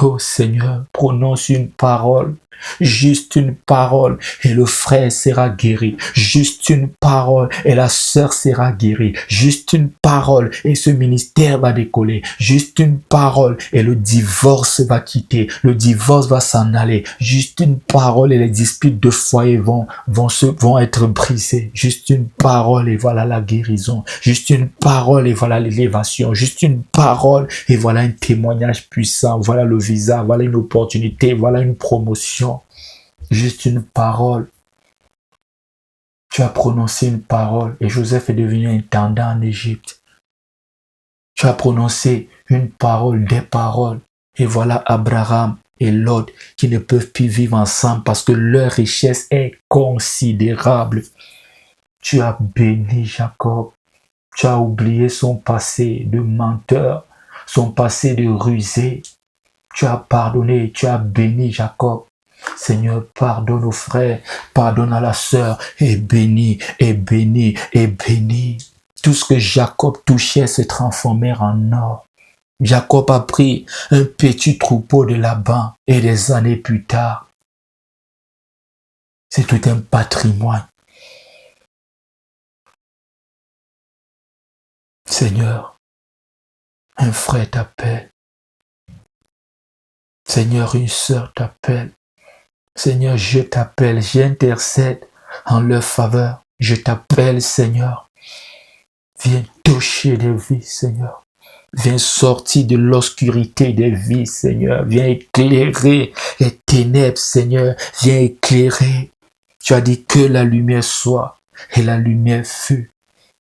Oh Seigneur, prononce une parole, juste une parole, et le frère sera guéri. Juste une parole, et la sœur sera guérie. Juste une parole, et ce ministère va décoller. Juste une parole, et le divorce va quitter. Le divorce va s'en aller. Juste une parole, et les disputes de foyer vont être brisées. Juste une parole, et voilà la guérison. Juste une parole, et voilà l'élévation. Juste une parole, et voilà un témoignage puissant. Voilà le visa, voilà une opportunité, voilà une promotion. Juste une parole. Tu as prononcé une parole et Joseph est devenu intendant en Égypte. Tu as prononcé une parole, des paroles. Et voilà Abraham et Lot qui ne peuvent plus vivre ensemble parce que leur richesse est considérable. Tu as béni Jacob. Tu as oublié son passé de menteur, son passé de rusé. Tu as pardonné, tu as béni Jacob. Seigneur, pardonne aux frères, pardonne à la sœur, et bénis, et bénis, et bénis. Tout ce que Jacob touchait se transformait en or. Jacob a pris un petit troupeau de Laban et des années plus tard, c'est tout un patrimoine. Seigneur, un frère t'appelle. Seigneur, une sœur t'appelle. Seigneur, je t'appelle, j'intercède en leur faveur. Je t'appelle, Seigneur. Viens toucher des vies, Seigneur. Viens sortir de l'obscurité des vies, Seigneur. Viens éclairer les ténèbres, Seigneur. Viens éclairer. Tu as dit que la lumière soit, et la lumière fut.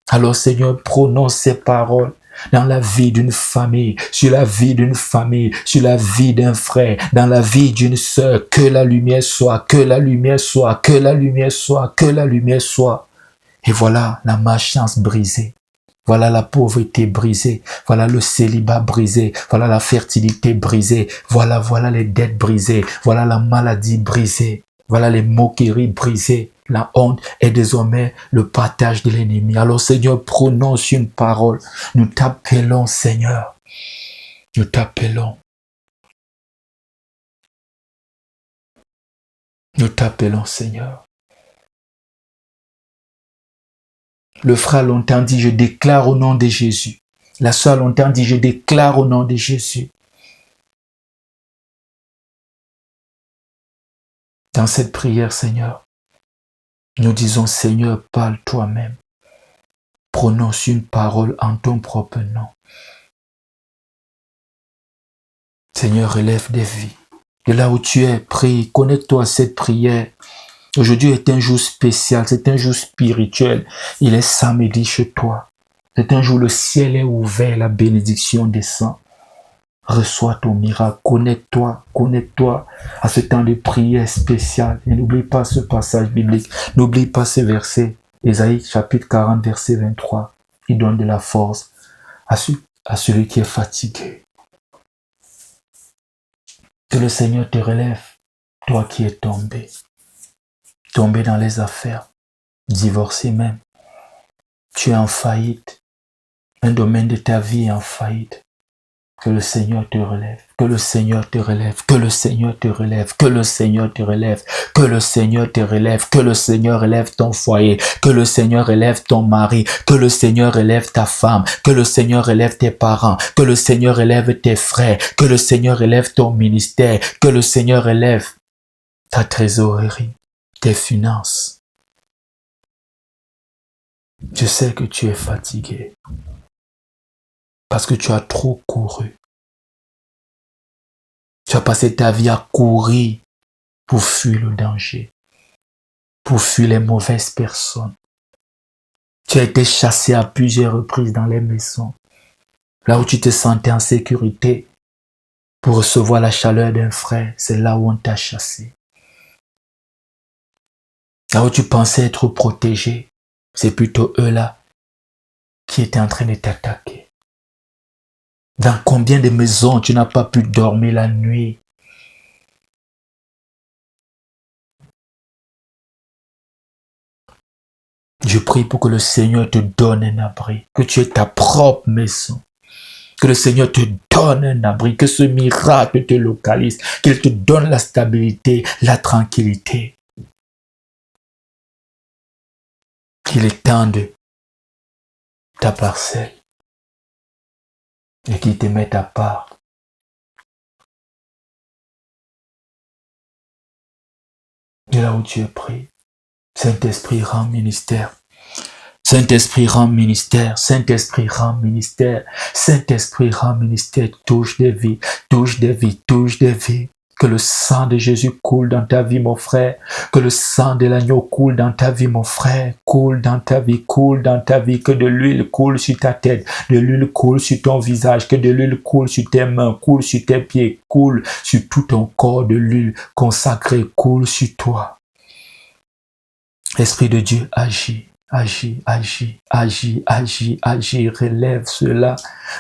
Alors, Seigneur, prononce ces paroles dans la vie d'une famille, sur la vie d'une famille, sur la vie d'un frère, dans la vie d'une sœur, que la lumière soit, que la lumière soit, que la lumière soit, que la lumière soit. Et voilà la malchance brisée. Voilà la pauvreté brisée. Voilà le célibat brisé. Voilà la fertilité brisée. Voilà les dettes brisées. Voilà la maladie brisée. Voilà les moqueries brisées. La honte est désormais le partage de l'ennemi. Alors Seigneur, prononce une parole. Nous t'appelons Seigneur. Nous t'appelons. Nous t'appelons Seigneur. Le frère a longtemps dit, je déclare au nom de Jésus. La sœur a longtemps dit, je déclare au nom de Jésus. Dans cette prière, Seigneur, nous disons, Seigneur, parle toi-même. Prononce une parole en ton propre nom. Seigneur, relève des vies. De là où tu es, prie, connecte-toi à cette prière. Aujourd'hui est un jour spécial, c'est un jour spirituel. Il est samedi chez toi. C'est un jour où le ciel est ouvert, la bénédiction descend. Reçois ton miracle, connecte-toi à ce temps de prière spécial. Et n'oublie pas ce passage biblique, n'oublie pas ce verset. Ésaïe chapitre 40, verset 23. Il donne de la force à celui qui est fatigué. Que le Seigneur te relève, toi qui es tombé dans les affaires, divorcé même. Tu es en faillite. Un domaine de ta vie est en faillite. Que le Seigneur te relève, que le Seigneur te relève, que le Seigneur te relève, que le Seigneur te relève, que le Seigneur te relève, que le Seigneur relève ton foyer, que le Seigneur relève ton mari, que le Seigneur relève ta femme, que le Seigneur relève tes parents, que le Seigneur relève tes frères, que le Seigneur relève ton ministère, que le Seigneur relève ta trésorerie, tes finances. Je sais que tu es fatigué parce que tu as trop couru. Tu as passé ta vie à courir pour fuir le danger, pour fuir les mauvaises personnes. Tu as été chassé à plusieurs reprises dans les maisons, là où tu te sentais en sécurité pour recevoir la chaleur d'un frère, c'est là où on t'a chassé. Là où tu pensais être protégé, c'est plutôt eux-là qui étaient en train de t'attaquer. Dans combien de maisons tu n'as pas pu dormir la nuit? Je prie pour que le Seigneur te donne un abri, que tu aies ta propre maison. Que le Seigneur te donne un abri, que ce miracle te localise, qu'il te donne la stabilité, la tranquillité. Qu'il étende ta parcelle et qu'il te mette à part. De là où tu es pris, Saint-Esprit rend ministère. Saint-Esprit rend ministère, Saint-Esprit rend ministère, Saint-Esprit rend ministère, touche des vies, touche des vies, touche des vies. Que le sang de Jésus coule dans ta vie, mon frère. Que le sang de l'agneau coule dans ta vie, mon frère. Coule dans ta vie, coule dans ta vie. Que de l'huile coule sur ta tête, de l'huile coule sur ton visage, que de l'huile coule sur tes mains, coule sur tes pieds, coule sur tout ton corps, de l'huile consacrée coule sur toi. Esprit de Dieu, agis. Agis, agis, agis, agis, agis, relève ceux-là,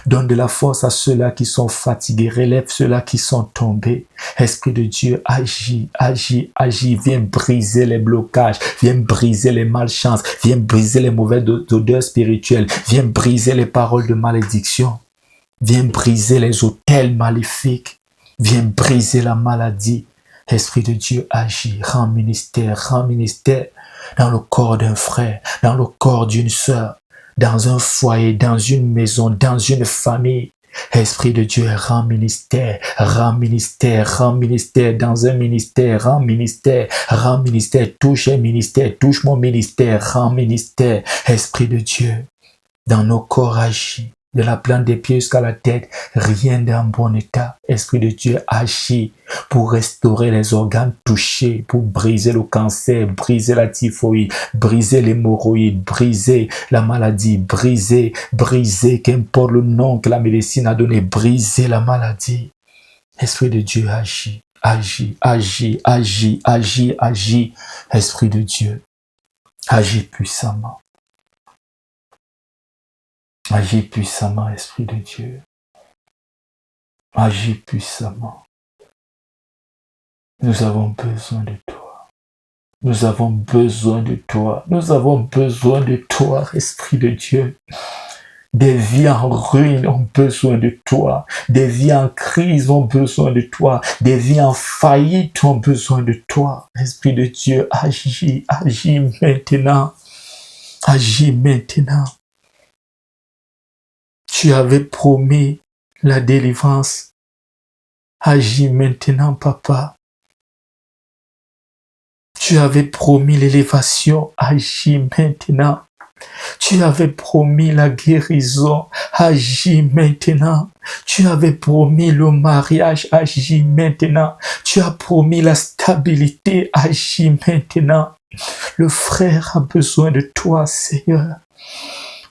donne de la force à ceux-là qui sont fatigués, relève ceux-là qui sont tombés. Esprit de Dieu, agis, agis, agis, viens briser les blocages, viens briser les malchances, viens briser les mauvaises odeurs spirituelles, viens briser les paroles de malédiction, viens briser les autels maléfiques, viens briser la maladie. Esprit de Dieu, agis, rends ministère dans le corps d'un frère, dans le corps d'une sœur, dans un foyer, dans une maison, dans une famille. Esprit de Dieu, rends ministère, dans un ministère, rends ministère, touche un ministère, touche mon ministère, rends ministère. Esprit de Dieu, dans nos corps agis. De la plante des pieds jusqu'à la tête, rien n'est en bon état. Esprit de Dieu agit pour restaurer les organes touchés, pour briser le cancer, briser la typhoïde, briser l'hémorroïde, briser la maladie, briser, qu'importe le nom que la médecine a donné, briser la maladie. Esprit de Dieu agit, agis. Esprit de Dieu, agis puissamment. Agis puissamment, Esprit de Dieu. Agis puissamment. Nous avons besoin de toi. Nous avons besoin de toi. Nous avons besoin de toi, Esprit de Dieu. Des vies en ruine ont besoin de toi. Des vies en crise ont besoin de toi. Des vies en faillite ont besoin de toi. Esprit de Dieu, agis maintenant. Agis maintenant. Tu avais promis la délivrance. Agis maintenant, papa. Tu avais promis l'élévation. Agis maintenant. Tu avais promis la guérison. Agis maintenant. Tu avais promis le mariage. Agis maintenant. Tu as promis la stabilité. Agis maintenant. Le frère a besoin de toi, Seigneur.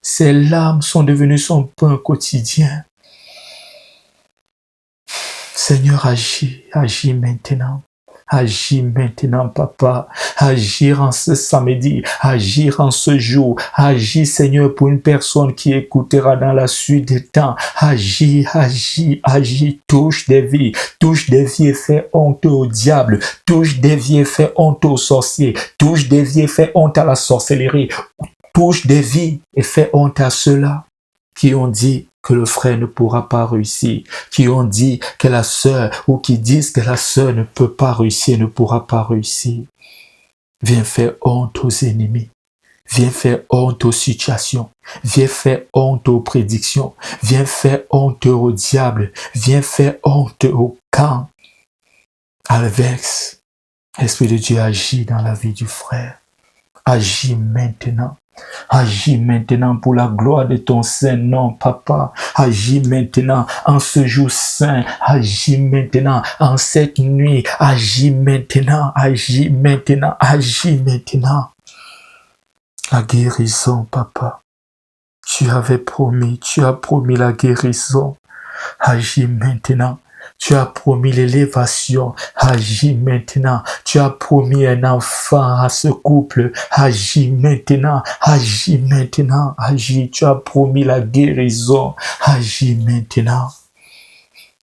Ses larmes sont devenues son pain quotidien. Seigneur, agis maintenant. Agis maintenant, papa. Agir en ce samedi, agir en ce jour. Agis, Seigneur, pour une personne qui écoutera dans la suite des temps. Agis, agis, agis. Touche des vies et fais honte au diable. Touche des vies et fais honte aux sorciers. Touche des vies et fais honte à la sorcellerie. Touche des vies et fais honte à ceux-là qui ont dit que le frère ne pourra pas réussir, qui ont dit que la sœur, ou qui disent que la sœur ne peut pas réussir, ne pourra pas réussir. Viens faire honte aux ennemis. Viens faire honte aux situations. Viens faire honte aux prédictions. Viens faire honte au diable. Viens faire honte au camp. Alvex, Esprit de Dieu agit dans la vie du frère. Agis maintenant. Agis maintenant pour la gloire de ton saint nom, papa. Agis maintenant en ce jour saint. Agis maintenant en cette nuit. Agis maintenant. Agis maintenant. Agis maintenant. La guérison, papa. Tu as promis la guérison. Agis maintenant. Tu as promis l'élévation. Agis maintenant. Tu as promis un enfant à ce couple. Agis maintenant. Agis maintenant. Agis. Tu as promis la guérison. Agis maintenant.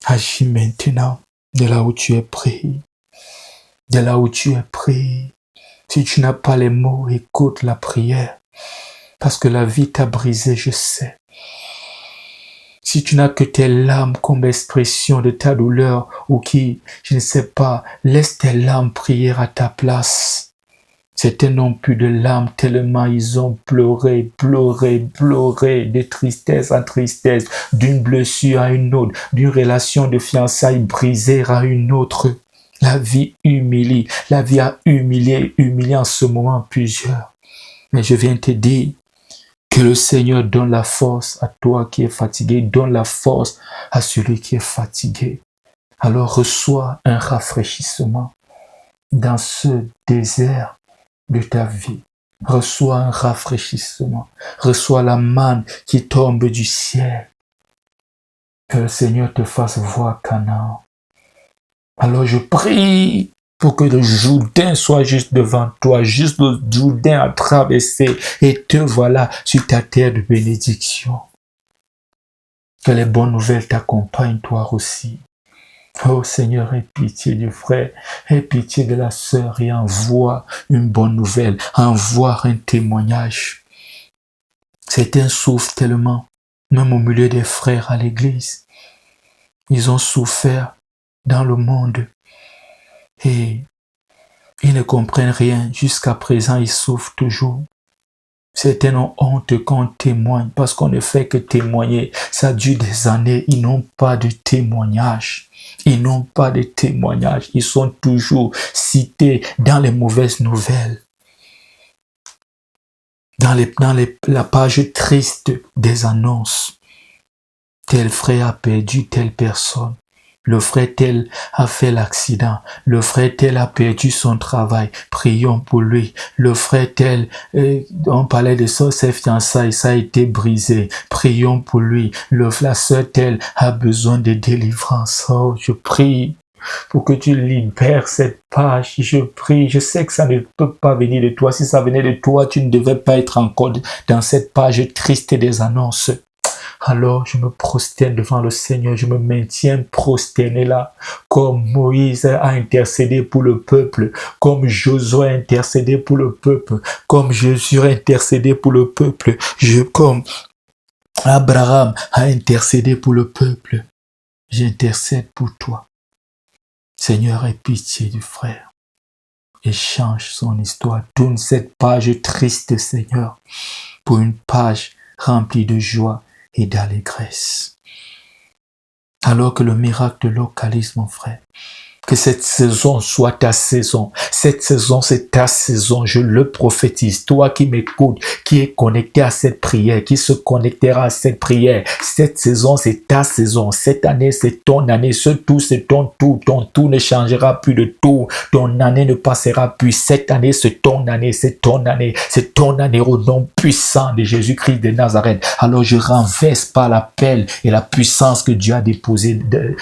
Agis maintenant. De là où tu es pris. De là où tu es pris. Si tu n'as pas les mots, écoute la prière. Parce que la vie t'a brisé, je sais. Si tu n'as que tes larmes comme expression de ta douleur ou qui, je ne sais pas, laisse tes larmes prier à ta place. Certains n'ont plus de larmes tellement ils ont pleuré, de tristesse en tristesse, d'une blessure à une autre, d'une relation de fiançailles brisée à une autre. La vie humilie, la vie a humilié en ce moment plusieurs. Mais je viens te dire, que le Seigneur donne la force à toi qui es fatigué, donne la force à celui qui est fatigué. Alors reçois un rafraîchissement dans ce désert de ta vie. Reçois un rafraîchissement. Reçois la manne qui tombe du ciel. Que le Seigneur te fasse voir Canaan. Alors je prie pour que le Jourdain soit juste devant toi, juste le Jourdain à traverser, et te voilà sur ta terre de bénédiction. Que les bonnes nouvelles t'accompagnent toi aussi. Oh Seigneur, aie pitié du frère, aie pitié de la sœur et envoie une bonne nouvelle, envoie un témoignage. Certains souffrent tellement, même au milieu des frères à l'église. Ils ont souffert dans le monde. Et ils ne comprennent rien. Jusqu'à présent, ils souffrent toujours. Certains ont honte quand on témoigne parce qu'on ne fait que témoigner. Ça dure des années. Ils n'ont pas de témoignage. Ils n'ont pas de témoignage. Ils sont toujours cités dans les mauvaises nouvelles. Dans la page triste des annonces. Tel frère a perdu telle personne. Le frère tel a fait l'accident. Le frère tel a perdu son travail. Prions pour lui. Le frère tel, on parlait de ça, ses fiançailles, ça a été brisé. Prions pour lui. La sœur telle a besoin de délivrance. Oh, je prie pour que tu libères cette page. Je prie. Je sais que ça ne peut pas venir de toi. Si ça venait de toi, tu ne devais pas être encore dans cette page triste des annonces. Alors je me prosterne devant le Seigneur, je me maintiens prosterné là, comme Moïse a intercédé pour le peuple, comme Josué a intercédé pour le peuple, comme Jésus a intercédé pour le peuple, comme Abraham a intercédé pour le peuple. J'intercède pour toi. Seigneur, aie pitié du frère et change son histoire. Tourne cette page triste, Seigneur, pour une page remplie de joie et d'allégresse. Alors que le miracle te localise, mon frère. Que cette saison soit ta saison. Cette saison, c'est ta saison. Je le prophétise. Toi qui m'écoutes, qui est connecté à cette prière, qui se connectera à cette prière. Cette saison, c'est ta saison. Cette année, c'est ton année. Ce tout, c'est ton tout. Ton tout ne changera plus de tout. Ton année ne passera plus. Cette année, c'est ton année. C'est ton année. C'est ton année au nom puissant de Jésus-Christ de Nazareth. Alors je renverse par l'appel et la puissance que Dieu a déposée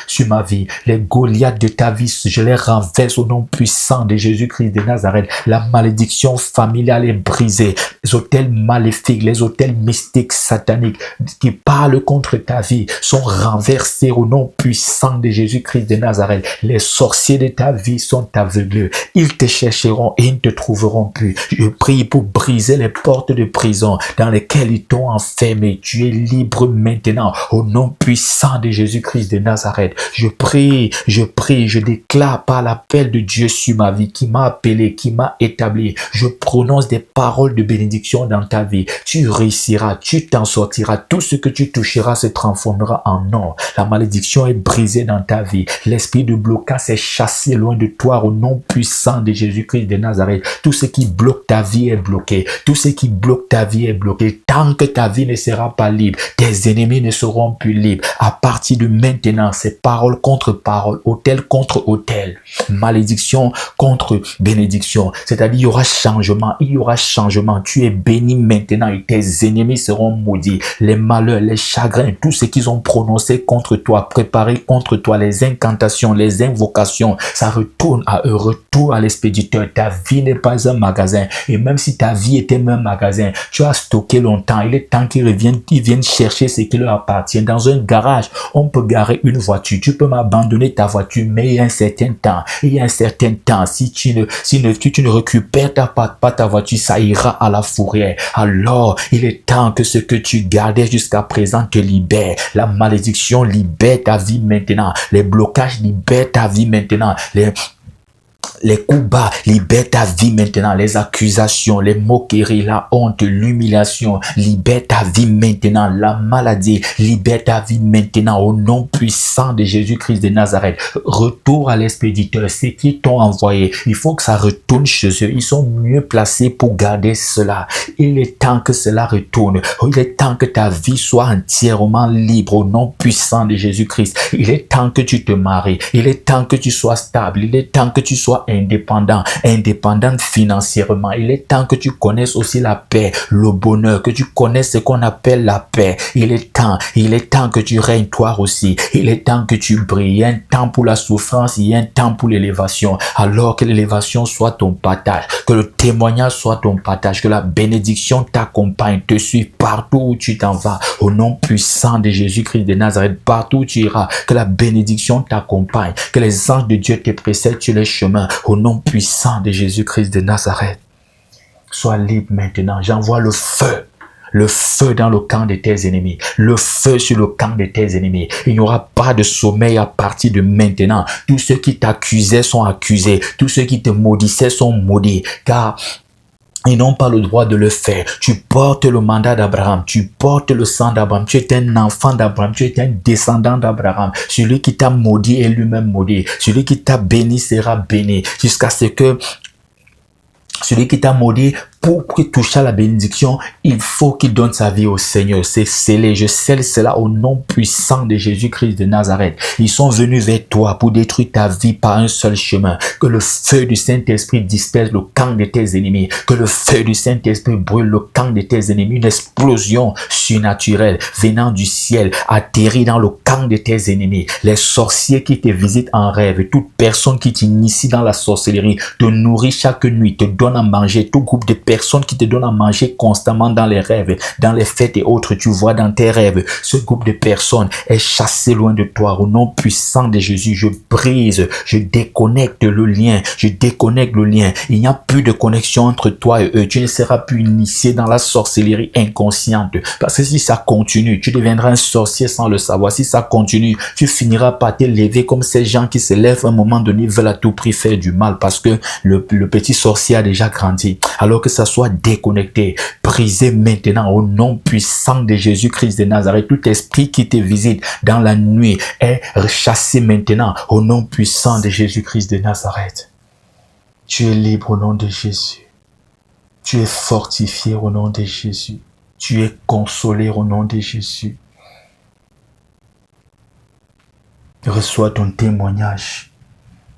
sur ma vie. Les Goliaths de ta vie je les renverse au nom puissant de Jésus-Christ de Nazareth. La malédiction familiale est brisée. Les hôtels maléfiques, les hôtels mystiques, sataniques qui parlent contre ta vie sont renversés au nom puissant de Jésus-Christ de Nazareth. Les sorciers de ta vie sont aveuglés. Ils te chercheront et ils ne te trouveront plus. Je prie pour briser les portes de prison dans lesquelles ils t'ont enfermé. Tu es libre maintenant au nom puissant de Jésus-Christ de Nazareth. Je prie, je déclare par l'appel de Dieu sur ma vie qui m'a appelé, qui m'a établi. Je prononce des paroles de bénédiction dans ta vie. Tu réussiras, tu t'en sortiras. Tout ce que tu toucheras se transformera en or. La malédiction est brisée dans ta vie. L'esprit de blocage est chassé loin de toi au nom puissant de Jésus-Christ de Nazareth. Tout ce qui bloque ta vie est bloqué. Tout ce qui bloque ta vie est bloqué. Tant que ta vie ne sera pas libre, tes ennemis ne seront plus libres. À partir de maintenant, c'est parole contre parole, autel contre autel, malédiction contre bénédiction. C'est-à-dire, il y aura changement, il y aura changement. Tu es béni maintenant et tes ennemis seront maudits. Les malheurs, les chagrins, tout ce qu'ils ont prononcé contre toi, préparé contre toi, les incantations, les invocations, ça retourne à eux, retourne à l'expéditeur. Ta vie n'est pas un magasin. Et même si ta vie était un magasin, tu as stocké longtemps. Il est temps qu'ils viennent chercher ce qui leur appartient. Dans un garage, on peut garer une voiture. Tu peux m'abandonner ta voiture, mais il y a un certain temps. Si tu ne récupères pas ta voiture, ça ira à la fourrière. Alors, il est temps que ce que tu gardais jusqu'à présent te libère. La malédiction libère ta vie maintenant. Les blocages libèrent ta vie maintenant. Les coups bas, libère ta vie maintenant. Les accusations, les moqueries, la honte, l'humiliation, libère ta vie maintenant. La maladie, libère ta vie maintenant. Au nom puissant de Jésus-Christ de Nazareth. Retour à l'expéditeur. Ceux qui t'ont envoyé, il faut que ça retourne chez eux. Ils sont mieux placés pour garder cela. Il est temps que cela retourne. Il est temps que ta vie soit entièrement libre au nom puissant de Jésus-Christ. Il est temps que tu te maries. Il est temps que tu sois stable. Il est temps que tu sois indépendant financièrement. Il est temps que tu connaisses aussi la paix, le bonheur, que tu connaisses ce qu'on appelle la paix. Il est temps que tu règnes toi aussi. Il est temps que tu brilles. Il y a un temps pour la souffrance, il y a un temps pour l'élévation. Alors que l'élévation soit ton partage, que le témoignage soit ton partage, que la bénédiction t'accompagne, te suive partout où tu t'en vas. Au nom puissant de Jésus-Christ de Nazareth, partout où tu iras, que la bénédiction t'accompagne, que les anges de Dieu te précèdent sur les chemins. Au nom puissant de Jésus-Christ de Nazareth, sois libre maintenant. J'envoie le feu dans le camp de tes ennemis, le feu sur le camp de tes ennemis. Il n'y aura pas de sommeil à partir de maintenant. Tous ceux qui t'accusaient sont accusés, tous ceux qui te maudissaient sont maudits, car ils n'ont pas le droit de le faire. Tu portes le mandat d'Abraham, tu portes le sang d'Abraham, tu es un enfant d'Abraham, tu es un descendant d'Abraham. Celui qui t'a maudit est lui-même maudit. Celui qui t'a béni sera béni jusqu'à ce que celui qui t'a maudit, pour toucher à la bénédiction, il faut qu'il donne sa vie au Seigneur. C'est scellé. Je scelle cela au nom puissant de Jésus-Christ de Nazareth. Ils sont venus vers toi pour détruire ta vie par un seul chemin. Que le feu du Saint-Esprit disperse le camp de tes ennemis. Que le feu du Saint-Esprit brûle le camp de tes ennemis. Une explosion surnaturelle venant du ciel atterrit dans le camp de tes ennemis. Les sorciers qui te visitent en rêve, toute personne qui t'initie dans la sorcellerie, te nourrit chaque nuit, te donne à manger, tout groupe de personnes qui te donnent à manger constamment dans les rêves, dans les fêtes et autres, tu vois dans tes rêves, ce groupe de personnes est chassé loin de toi. Au nom puissant de Jésus, je brise, je déconnecte le lien, Il n'y a plus de connexion entre toi et eux. Tu ne seras plus initié dans la sorcellerie inconsciente. Parce que si ça continue, tu deviendras un sorcier sans le savoir. Si ça continue, tu finiras par te lever comme ces gens qui se lèvent à un moment donné, veulent à tout prix faire du mal parce que le petit sorcier a déjà grandi. Alors que ça soit déconnecté, brisé maintenant au nom puissant de Jésus-Christ de Nazareth. Tout esprit qui te visite dans la nuit est chassé maintenant au nom puissant de Jésus-Christ de Nazareth. Tu es libre au nom de Jésus. Tu es fortifié au nom de Jésus. Tu es consolé au nom de Jésus. Reçois ton témoignage.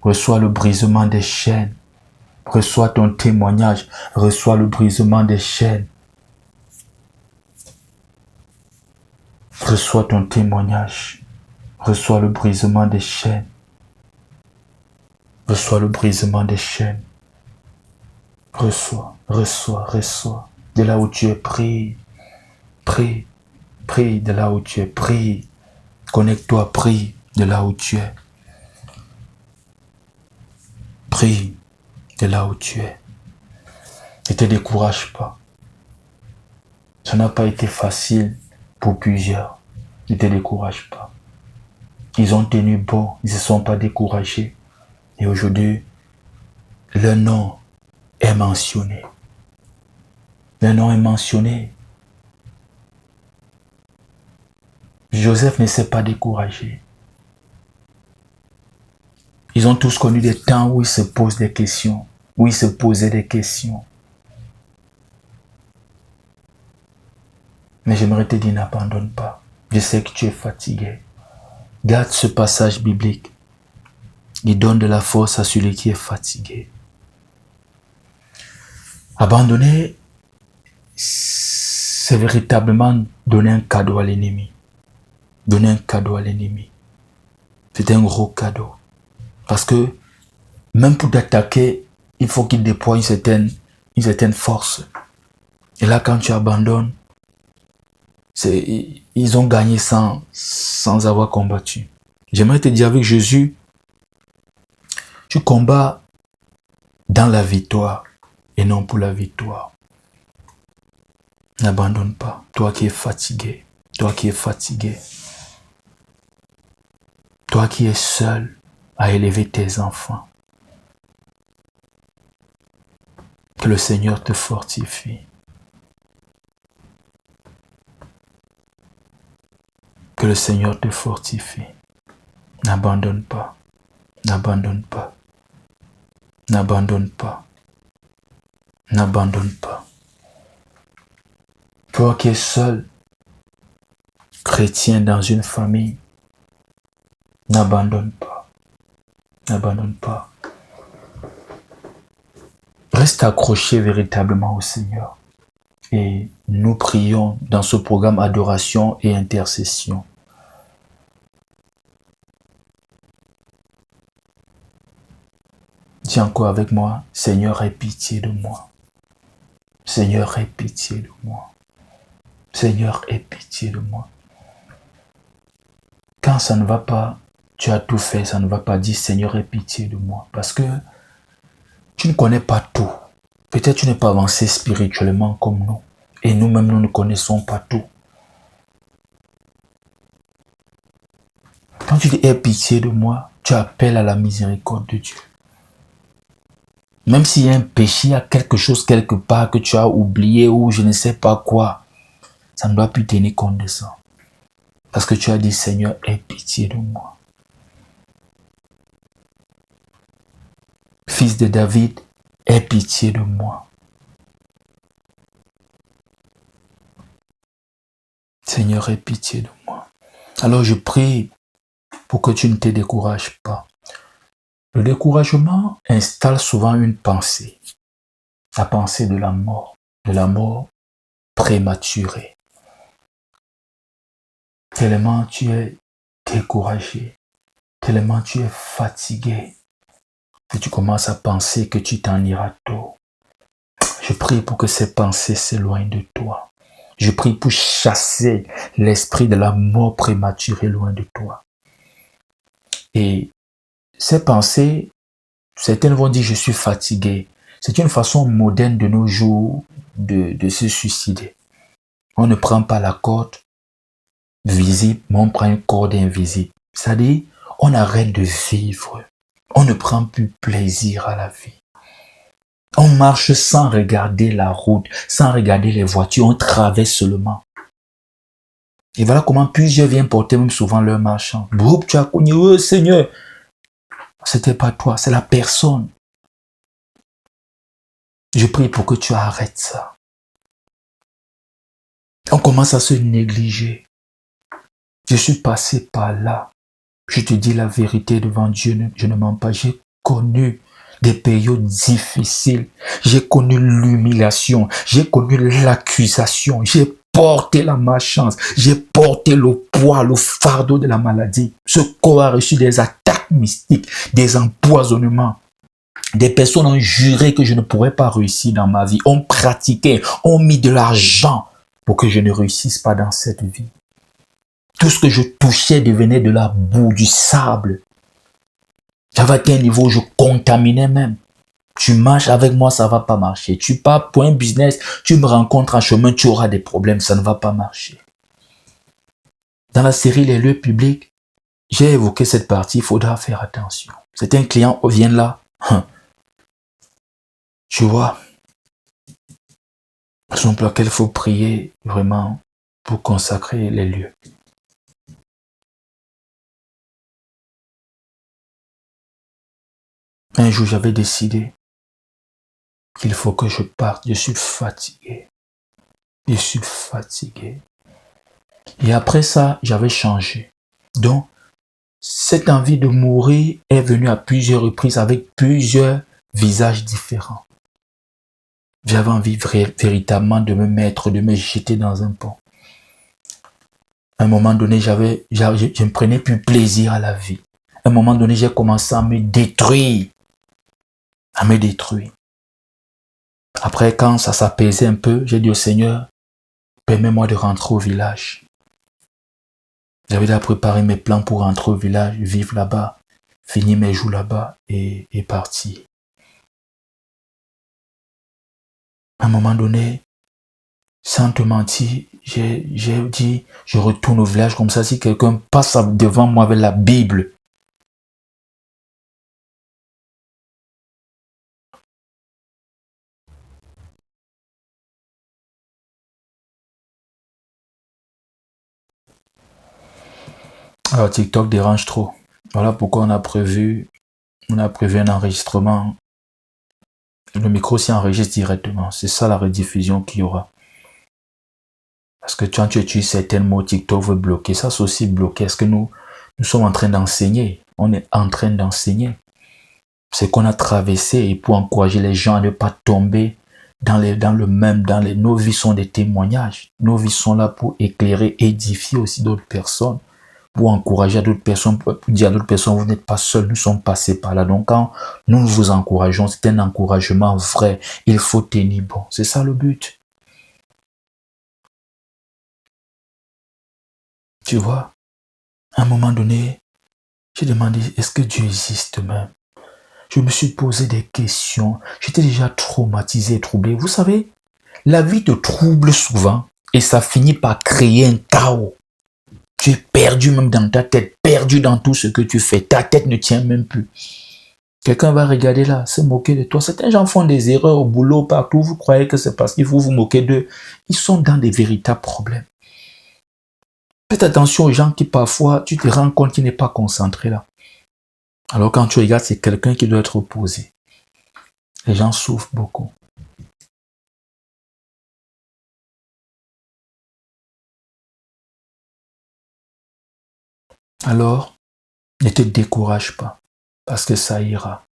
Reçois le brisement des chaînes. Reçois ton témoignage, reçois le brisement des chaînes. Reçois ton témoignage, reçois le brisement des chaînes. Reçois le brisement des chaînes. Reçois, reçois, reçois. De là où tu es, prie. Prie. Prie de là où tu es. Prie. Connecte-toi, prie de là où tu es. Prie de là où tu es. Ne te décourage pas. Ça n'a pas été facile pour plusieurs. Ne te décourage pas. Ils ont tenu bon, ils ne se sont pas découragés. Et aujourd'hui, leur nom est mentionné. Leur nom est mentionné. Joseph ne s'est pas découragé. Ils ont tous connu des temps où ils se posent des questions, où ils se posaient des questions. Mais j'aimerais te dire, n'abandonne pas. Je sais que tu es fatigué. Garde ce passage biblique. Il donne de la force à celui qui est fatigué. Abandonner, c'est véritablement donner un cadeau à l'ennemi. Donner un cadeau à l'ennemi. C'est un gros cadeau. Parce que même pour t'attaquer, il faut qu'il déploie une certaine force. Et là, quand tu abandonnes, ils ont gagné sans avoir combattu. J'aimerais te dire avec Jésus, tu combats dans la victoire et non pour la victoire. N'abandonne pas, toi qui es fatigué, toi qui es fatigué, toi qui es seul à élever tes enfants. Que le Seigneur te fortifie. Que le Seigneur te fortifie. N'abandonne pas. N'abandonne pas. N'abandonne pas. N'abandonne pas. Toi qui es seul, chrétien dans une famille, n'abandonne pas. N'abandonne pas. Reste accroché véritablement au Seigneur. Et nous prions dans ce programme adoration et intercession. Dis encore avec moi, Seigneur, aie pitié de moi. Seigneur, aie pitié de moi. Seigneur, aie pitié de moi. Quand ça ne va pas, tu as tout fait, ça ne va pas, dis Seigneur, aie pitié de moi. Parce que tu ne connais pas tout. Peut-être tu n'es pas avancé spirituellement comme nous. Et nous-mêmes, nous ne connaissons pas tout. Quand tu dis aie pitié de moi, tu appelles à la miséricorde de Dieu. Même s'il y a un péché, il y a quelque chose quelque part que tu as oublié ou je ne sais pas quoi, ça ne doit plus tenir compte de ça. Parce que tu as dit, Seigneur, aie pitié de moi. Fils de David, aie pitié de moi. Seigneur, aie pitié de moi. Alors je prie pour que tu ne te décourages pas. Le découragement installe souvent une pensée. La pensée de la mort prématurée. Tellement tu es découragé, tellement tu es fatigué, que tu commences à penser que tu t'en iras tôt. Je prie pour que ces pensées s'éloignent de toi. Je prie pour chasser l'esprit de la mort prématurée loin de toi. Et ces pensées, certaines vont dire je suis fatigué. C'est une façon moderne de nos jours de se suicider. On ne prend pas la corde visible, mais on prend une corde invisible. C'est-à-dire, on arrête de vivre. On ne prend plus plaisir à la vie. On marche sans regarder la route, sans regarder les voitures, on traverse seulement. Et voilà comment plusieurs viennent porter même souvent leur marchand. Broup, tu as connu, oh Seigneur. C'était pas toi, c'est la personne. Je prie pour que tu arrêtes ça. On commence à se négliger. Je suis passé par là. Je te dis la vérité devant Dieu, je ne mens pas. J'ai connu des périodes difficiles. J'ai connu l'humiliation. J'ai connu l'accusation. J'ai porté la malchance. J'ai porté le poids, le fardeau de la maladie. Ce corps a reçu des attaques attaques mystiques, des empoisonnements. Des personnes ont juré que je ne pourrais pas réussir dans ma vie, ont pratiqué, ont mis de l'argent pour que je ne réussisse pas dans cette vie. Tout ce que je touchais devenait de la boue, du sable. J'avais atteint un niveau où je contaminais même. Tu marches avec moi, ça ne va pas marcher. Tu pars pour un business, tu me rencontres en chemin, tu auras des problèmes, ça ne va pas marcher. Dans la série Les lieux publics, j'ai évoqué cette partie, il faudra faire attention. C'est un client qui vient là. Tu vois, raison pour laquelle il faut prier vraiment pour consacrer les lieux. Un jour, j'avais décidé qu'il faut que je parte. Je suis fatigué. Je suis fatigué. Et après ça, j'avais changé. Donc, cette envie de mourir est venue à plusieurs reprises avec plusieurs visages différents. J'avais envie véritablement de me mettre, de me jeter dans un pont. À un moment donné, je ne prenais plus plaisir à la vie. À un moment donné, j'ai commencé à me détruire. À me détruire. Après, quand ça s'apaisait un peu, j'ai dit au Seigneur, permets-moi de rentrer au village. J'avais déjà préparé mes plans pour rentrer au village, vivre là-bas, finir mes jours là-bas et partir. À un moment donné, sans te mentir, j'ai dit, je retourne au village comme ça, si quelqu'un passe devant moi avec la Bible. Alors TikTok dérange trop. Voilà pourquoi on a prévu un enregistrement. Le micro s'y enregistre directement. C'est ça la rediffusion qu'il y aura. Parce que quand tu utilises certains mots, TikTok veut bloquer. Ça, c'est aussi bloqué. Est-ce que nous sommes en train d'enseigner? On est en train d'enseigner. C'est qu'on a traversé et pour encourager les gens à ne pas tomber nos vies sont des témoignages. Nos vies sont là pour éclairer, édifier aussi d'autres personnes, pour encourager d'autres personnes, pour dire à d'autres personnes, vous n'êtes pas seuls, nous sommes passés par là. Donc quand nous vous encourageons, c'est un encouragement vrai. Il faut tenir bon. C'est ça le but. Tu vois, à un moment donné, j'ai demandé, est-ce que Dieu existe même? Je me suis posé des questions. J'étais déjà traumatisé et troublé. Vous savez, la vie te trouble souvent et ça finit par créer un chaos. Tu es perdu même dans ta tête, perdu dans tout ce que tu fais. Ta tête ne tient même plus. Quelqu'un va regarder là, se moquer de toi. Certains gens font des erreurs au boulot, partout. Vous croyez que c'est parce qu'il faut vous moquer d'eux. Ils sont dans des véritables problèmes. Faites attention aux gens qui parfois, tu te rends compte qu'il n'est pas concentré là. Alors quand tu regardes, c'est quelqu'un qui doit être opposé. Les gens souffrent beaucoup. Alors, ne te décourage pas, parce que ça ira.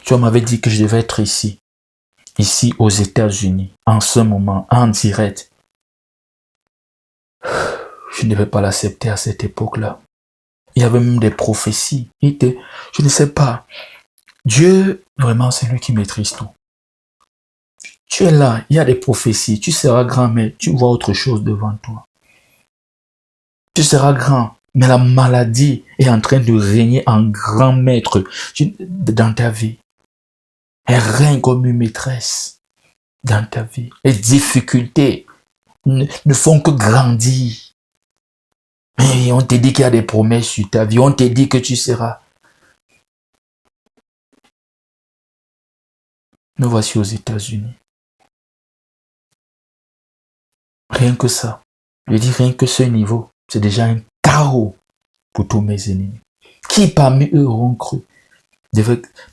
Tu m'avais dit que je devais être ici aux États-Unis, en ce moment, en direct. Je ne devais pas l'accepter à cette époque-là. Il y avait même des prophéties. Je ne sais pas. Dieu, vraiment, c'est lui qui maîtrise tout. Tu es là, il y a des prophéties. Tu seras grand, mais tu vois autre chose devant toi. Tu seras grand, mais la maladie est en train de régner en grand maître dans ta vie. Elle règne comme une maîtresse dans ta vie. Les difficultés ne font que grandir. Mais on te dit qu'il y a des promesses sur ta vie. On te dit que tu seras. Nous voici aux États-Unis. Rien que ça. Je dis rien que ce niveau. C'est déjà un chaos pour tous mes ennemis. Qui parmi eux auront cru,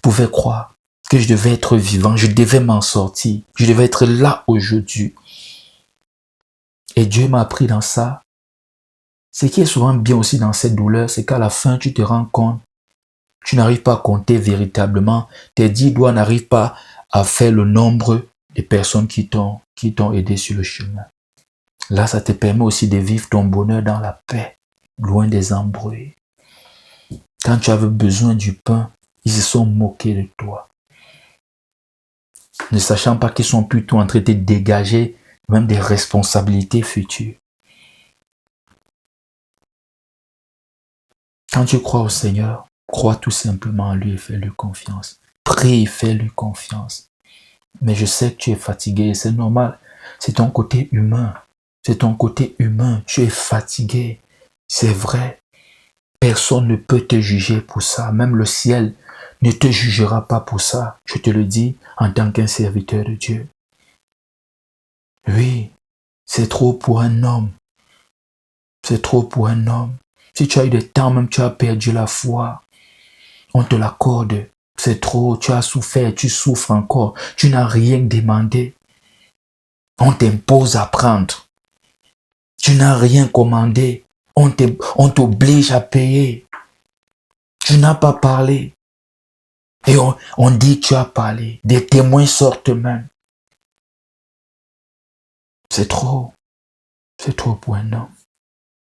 pouvaient croire que je devais être vivant, je devais m'en sortir, je devais être là aujourd'hui. Et Dieu m'a appris dans ça. Ce qui est souvent bien aussi dans cette douleur, c'est qu'à la fin, tu te rends compte, tu n'arrives pas à compter véritablement, tes 10 doigts n'arrivent pas à faire le nombre de personnes qui t'ont aidé sur le chemin. Là, ça te permet aussi de vivre ton bonheur dans la paix, loin des embrouilles. Quand tu avais besoin du pain, ils se sont moqués de toi. Ne sachant pas qu'ils sont plutôt en train de te dégager même des responsabilités futures. Quand tu crois au Seigneur, crois tout simplement en lui et fais-lui confiance. Prie et fais-lui confiance. Mais je sais que tu es fatigué, c'est normal. C'est ton côté humain. C'est ton côté humain. Tu es fatigué. C'est vrai. Personne ne peut te juger pour ça. Même le ciel ne te jugera pas pour ça. Je te le dis en tant qu'un serviteur de Dieu. Oui, c'est trop pour un homme. C'est trop pour un homme. Si tu as eu des temps, même tu as perdu la foi, on te l'accorde. C'est trop, tu as souffert, tu souffres encore. Tu n'as rien demandé. On t'impose à prendre. Tu n'as rien commandé. On t'oblige à payer. Tu n'as pas parlé. Et on dit que tu as parlé. Des témoins sortent même. C'est trop. C'est trop pour un homme.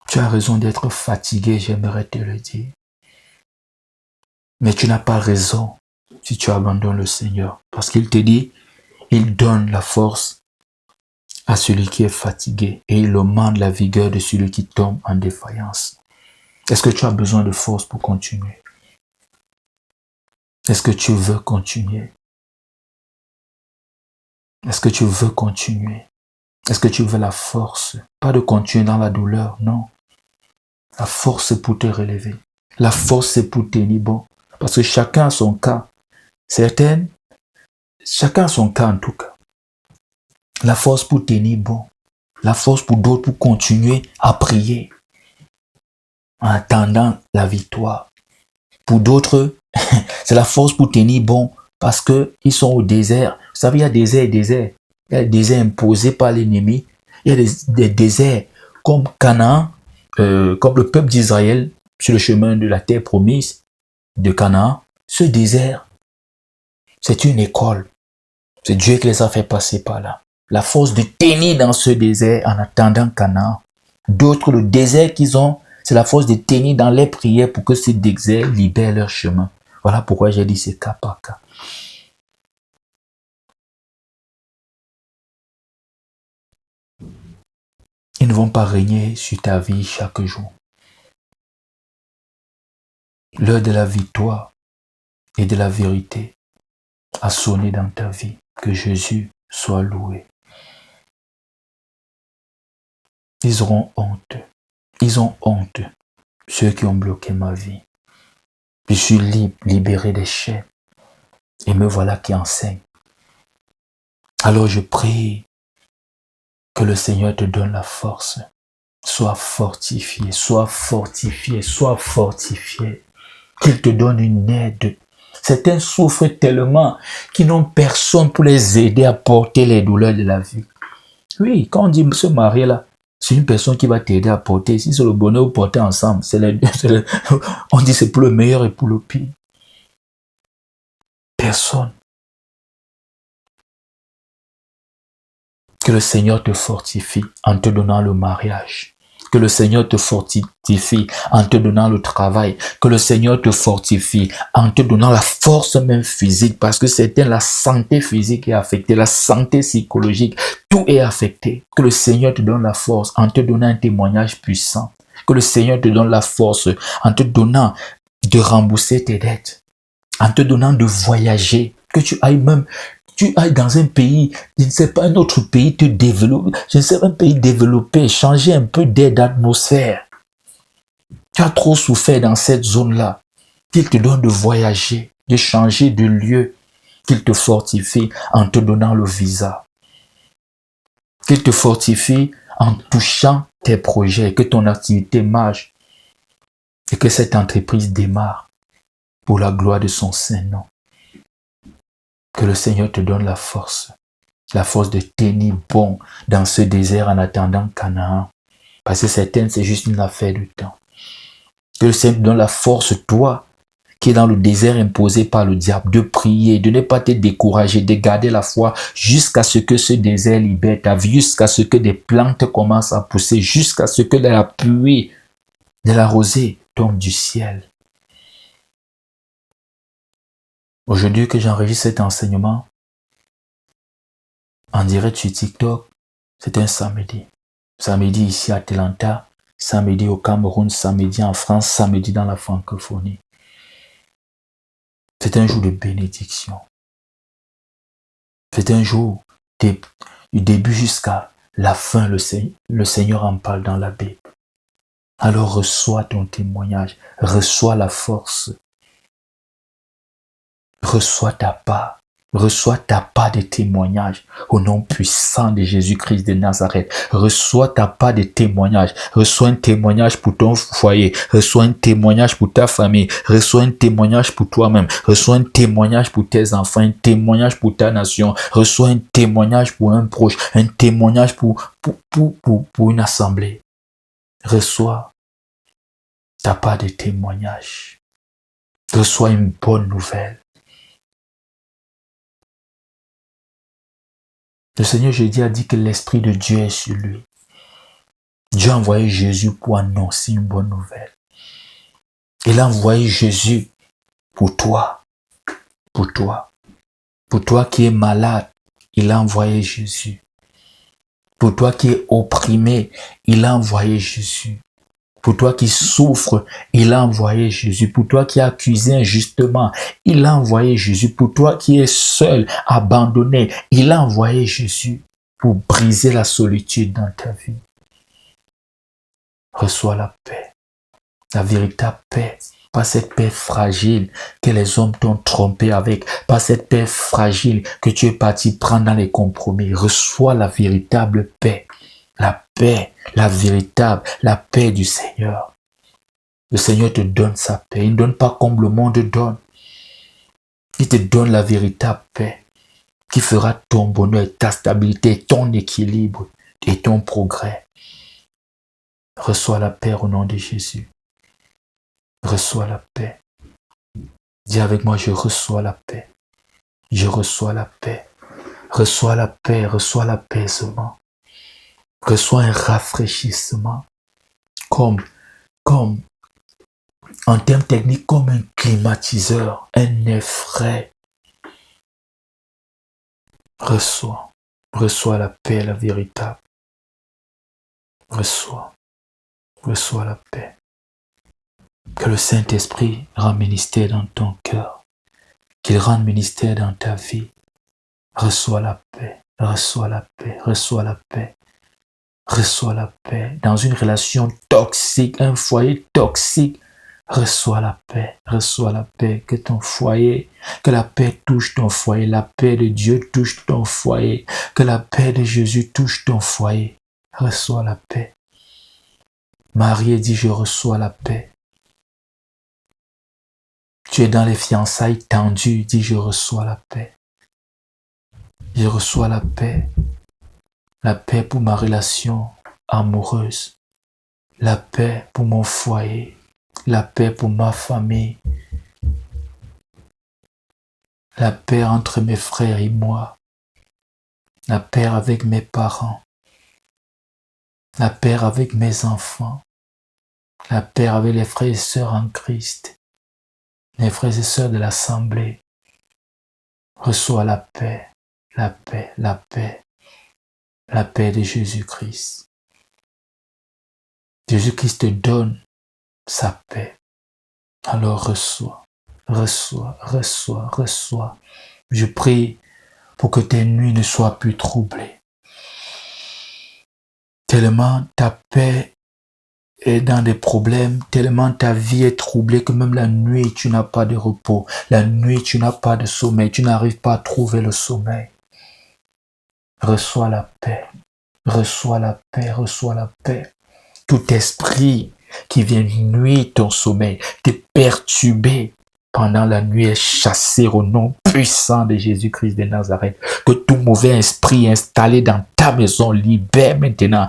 Tu as raison d'être fatigué, j'aimerais te le dire. Mais tu n'as pas raison si tu abandonnes le Seigneur. Parce qu'il te dit, il donne la force à celui qui est fatigué et il augmente la vigueur de celui qui tombe en défaillance. Est-ce que tu as besoin de force pour continuer? Est-ce que tu veux continuer? Est-ce que tu veux continuer? Est-ce que tu veux la force? Pas de continuer dans la douleur, non. La force, c'est pour te relever. La force, c'est pour tenir bon. Parce que chacun a son cas. Chacun a son cas en tout cas. La force pour tenir bon. La force pour d'autres pour continuer à prier. En attendant la victoire. Pour d'autres, c'est la force pour tenir bon. Parce qu'ils sont au désert. Vous savez, il y a désert et désert. Il y a des déserts imposés par l'ennemi. Il y a des déserts comme Canaan, comme le peuple d'Israël sur le chemin de la terre promise de Canaan. Ce désert, c'est une école. C'est Dieu qui les a fait passer par là. La force de tenir dans ce désert en attendant Canaan. D'autres, le désert qu'ils ont, c'est la force de tenir dans les prières pour que ce désert libère leur chemin. Voilà pourquoi j'ai dit c'est cas par cas. Ils ne vont pas régner sur ta vie chaque jour. L'heure de la victoire et de la vérité a sonné dans ta vie. Que Jésus soit loué. Ils auront honte. Ils ont honte, ceux qui ont bloqué ma vie. Je suis libre, libéré des chaînes. Et me voilà qui enseigne. Alors je prie que le Seigneur te donne la force. Sois fortifié, sois fortifié, sois fortifié. Qu'il te donne une aide. Certains souffrent tellement qu'ils n'ont personne pour les aider à porter les douleurs de la vie. Oui, quand on dit se marier là, c'est une personne qui va t'aider à porter. Si c'est le bonheur, vous portez ensemble. On dit c'est pour le meilleur et pour le pire. Personne. Que le Seigneur te fortifie en te donnant le mariage. Que le Seigneur te fortifie en te donnant le travail. Que le Seigneur te fortifie en te donnant la force même physique. Parce que c'est la santé physique est affectée, la santé psychologique, tout est affecté. Que le Seigneur te donne la force en te donnant un témoignage puissant. Que le Seigneur te donne la force en te donnant de rembourser tes dettes. En te donnant de voyager. Que tu ailles dans un pays, je ne sais pas, un autre pays te développer, je ne sais pas, un pays développé, changer un peu d'air d'atmosphère. Tu as trop souffert dans cette zone-là. Qu'il te donne de voyager, de changer de lieu, qu'il te fortifie en te donnant le visa. Qu'il te fortifie en touchant tes projets, que ton activité marche et que cette entreprise démarre pour la gloire de son Saint-Nom. Que le Seigneur te donne la force de tenir bon dans ce désert en attendant Canaan. Parce que certaines, c'est juste une affaire de temps. Que le Seigneur te donne la force, toi, qui est dans le désert imposé par le diable, de prier, de ne pas te décourager, de garder la foi jusqu'à ce que ce désert libère ta vie, jusqu'à ce que des plantes commencent à pousser, jusqu'à ce que la pluie de la rosée tombe du ciel. Aujourd'hui que j'enregistre cet enseignement, en direct sur TikTok, c'est un samedi. Samedi ici à Atlanta, samedi au Cameroun, samedi en France, samedi dans la francophonie. C'est un jour de bénédiction. C'est un jour du début jusqu'à la fin, le Seigneur en parle dans la Bible. Alors reçois ton témoignage, reçois la force, reçois ta part de témoignage au nom puissant de Jésus-Christ de Nazareth. Reçois ta part de témoignage, reçois un témoignage pour ton foyer, reçois un témoignage pour ta famille, reçois un témoignage pour toi-même, reçois un témoignage pour tes enfants, un témoignage pour ta nation, reçois un témoignage pour un proche, un témoignage pour une assemblée. Reçois ta part de témoignage. Reçois une bonne nouvelle. Le Seigneur Jésus a dit que l'Esprit de Dieu est sur lui. Dieu a envoyé Jésus pour annoncer une bonne nouvelle. Il a envoyé Jésus pour toi. Pour toi. Pour toi qui es malade, il a envoyé Jésus. Pour toi qui es opprimé, il a envoyé Jésus. Pour toi qui souffres, il a envoyé Jésus. Pour toi qui es accusé injustement, il a envoyé Jésus. Pour toi qui es seul, abandonné, il a envoyé Jésus pour briser la solitude dans ta vie. Reçois la paix, la véritable paix. Pas cette paix fragile que les hommes t'ont trompé avec. Pas cette paix fragile que tu es parti prendre dans les compromis. Reçois la véritable paix. La paix, la véritable, la paix du Seigneur. Le Seigneur te donne sa paix. Il ne donne pas comme le monde donne. Il te donne la véritable paix qui fera ton bonheur, ta stabilité, ton équilibre et ton progrès. Reçois la paix au nom de Jésus. Reçois la paix. Dis avec moi, je reçois la paix. Je reçois la paix. Reçois la paix, reçois l'apaisement. Reçois un rafraîchissement. Comme en termes techniques, comme un climatiseur, un air frais. Reçois la paix, la véritable. Reçois la paix. Que le Saint-Esprit rende ministère dans ton cœur. Qu'il rende ministère dans ta vie. Reçois la paix, reçois la paix, reçois la paix. Reçois la paix. Dans une relation toxique, un foyer toxique, reçois la paix, reçois la paix. Que ton foyer, que la paix touche ton foyer, la paix de Dieu touche ton foyer, que la paix de Jésus touche ton foyer. Reçois la paix. Marie dit, je reçois la paix. Tu es dans les fiançailles tendues, dis, je reçois la paix. Je reçois la paix. La paix pour ma relation amoureuse. La paix pour mon foyer. La paix pour ma famille. La paix entre mes frères et moi. La paix avec mes parents. La paix avec mes enfants. La paix avec les frères et sœurs en Christ. Les frères et sœurs de l'Assemblée. Reçois la paix, la paix, la paix. La paix de Jésus-Christ. Jésus-Christ te donne sa paix. Alors reçois. Je prie pour que tes nuits ne soient plus troublées. Tellement ta paix est dans des problèmes, tellement ta vie est troublée que même la nuit, tu n'as pas de repos. La nuit, tu n'as pas de sommeil. Tu n'arrives pas à trouver le sommeil. Reçois la paix. Reçois la paix, reçois la paix. Tout esprit qui vient nuire ton sommeil, te perturber pendant la nuit est chassé au nom puissant de Jésus-Christ de Nazareth. Que tout mauvais esprit installé dans ta maison libère maintenant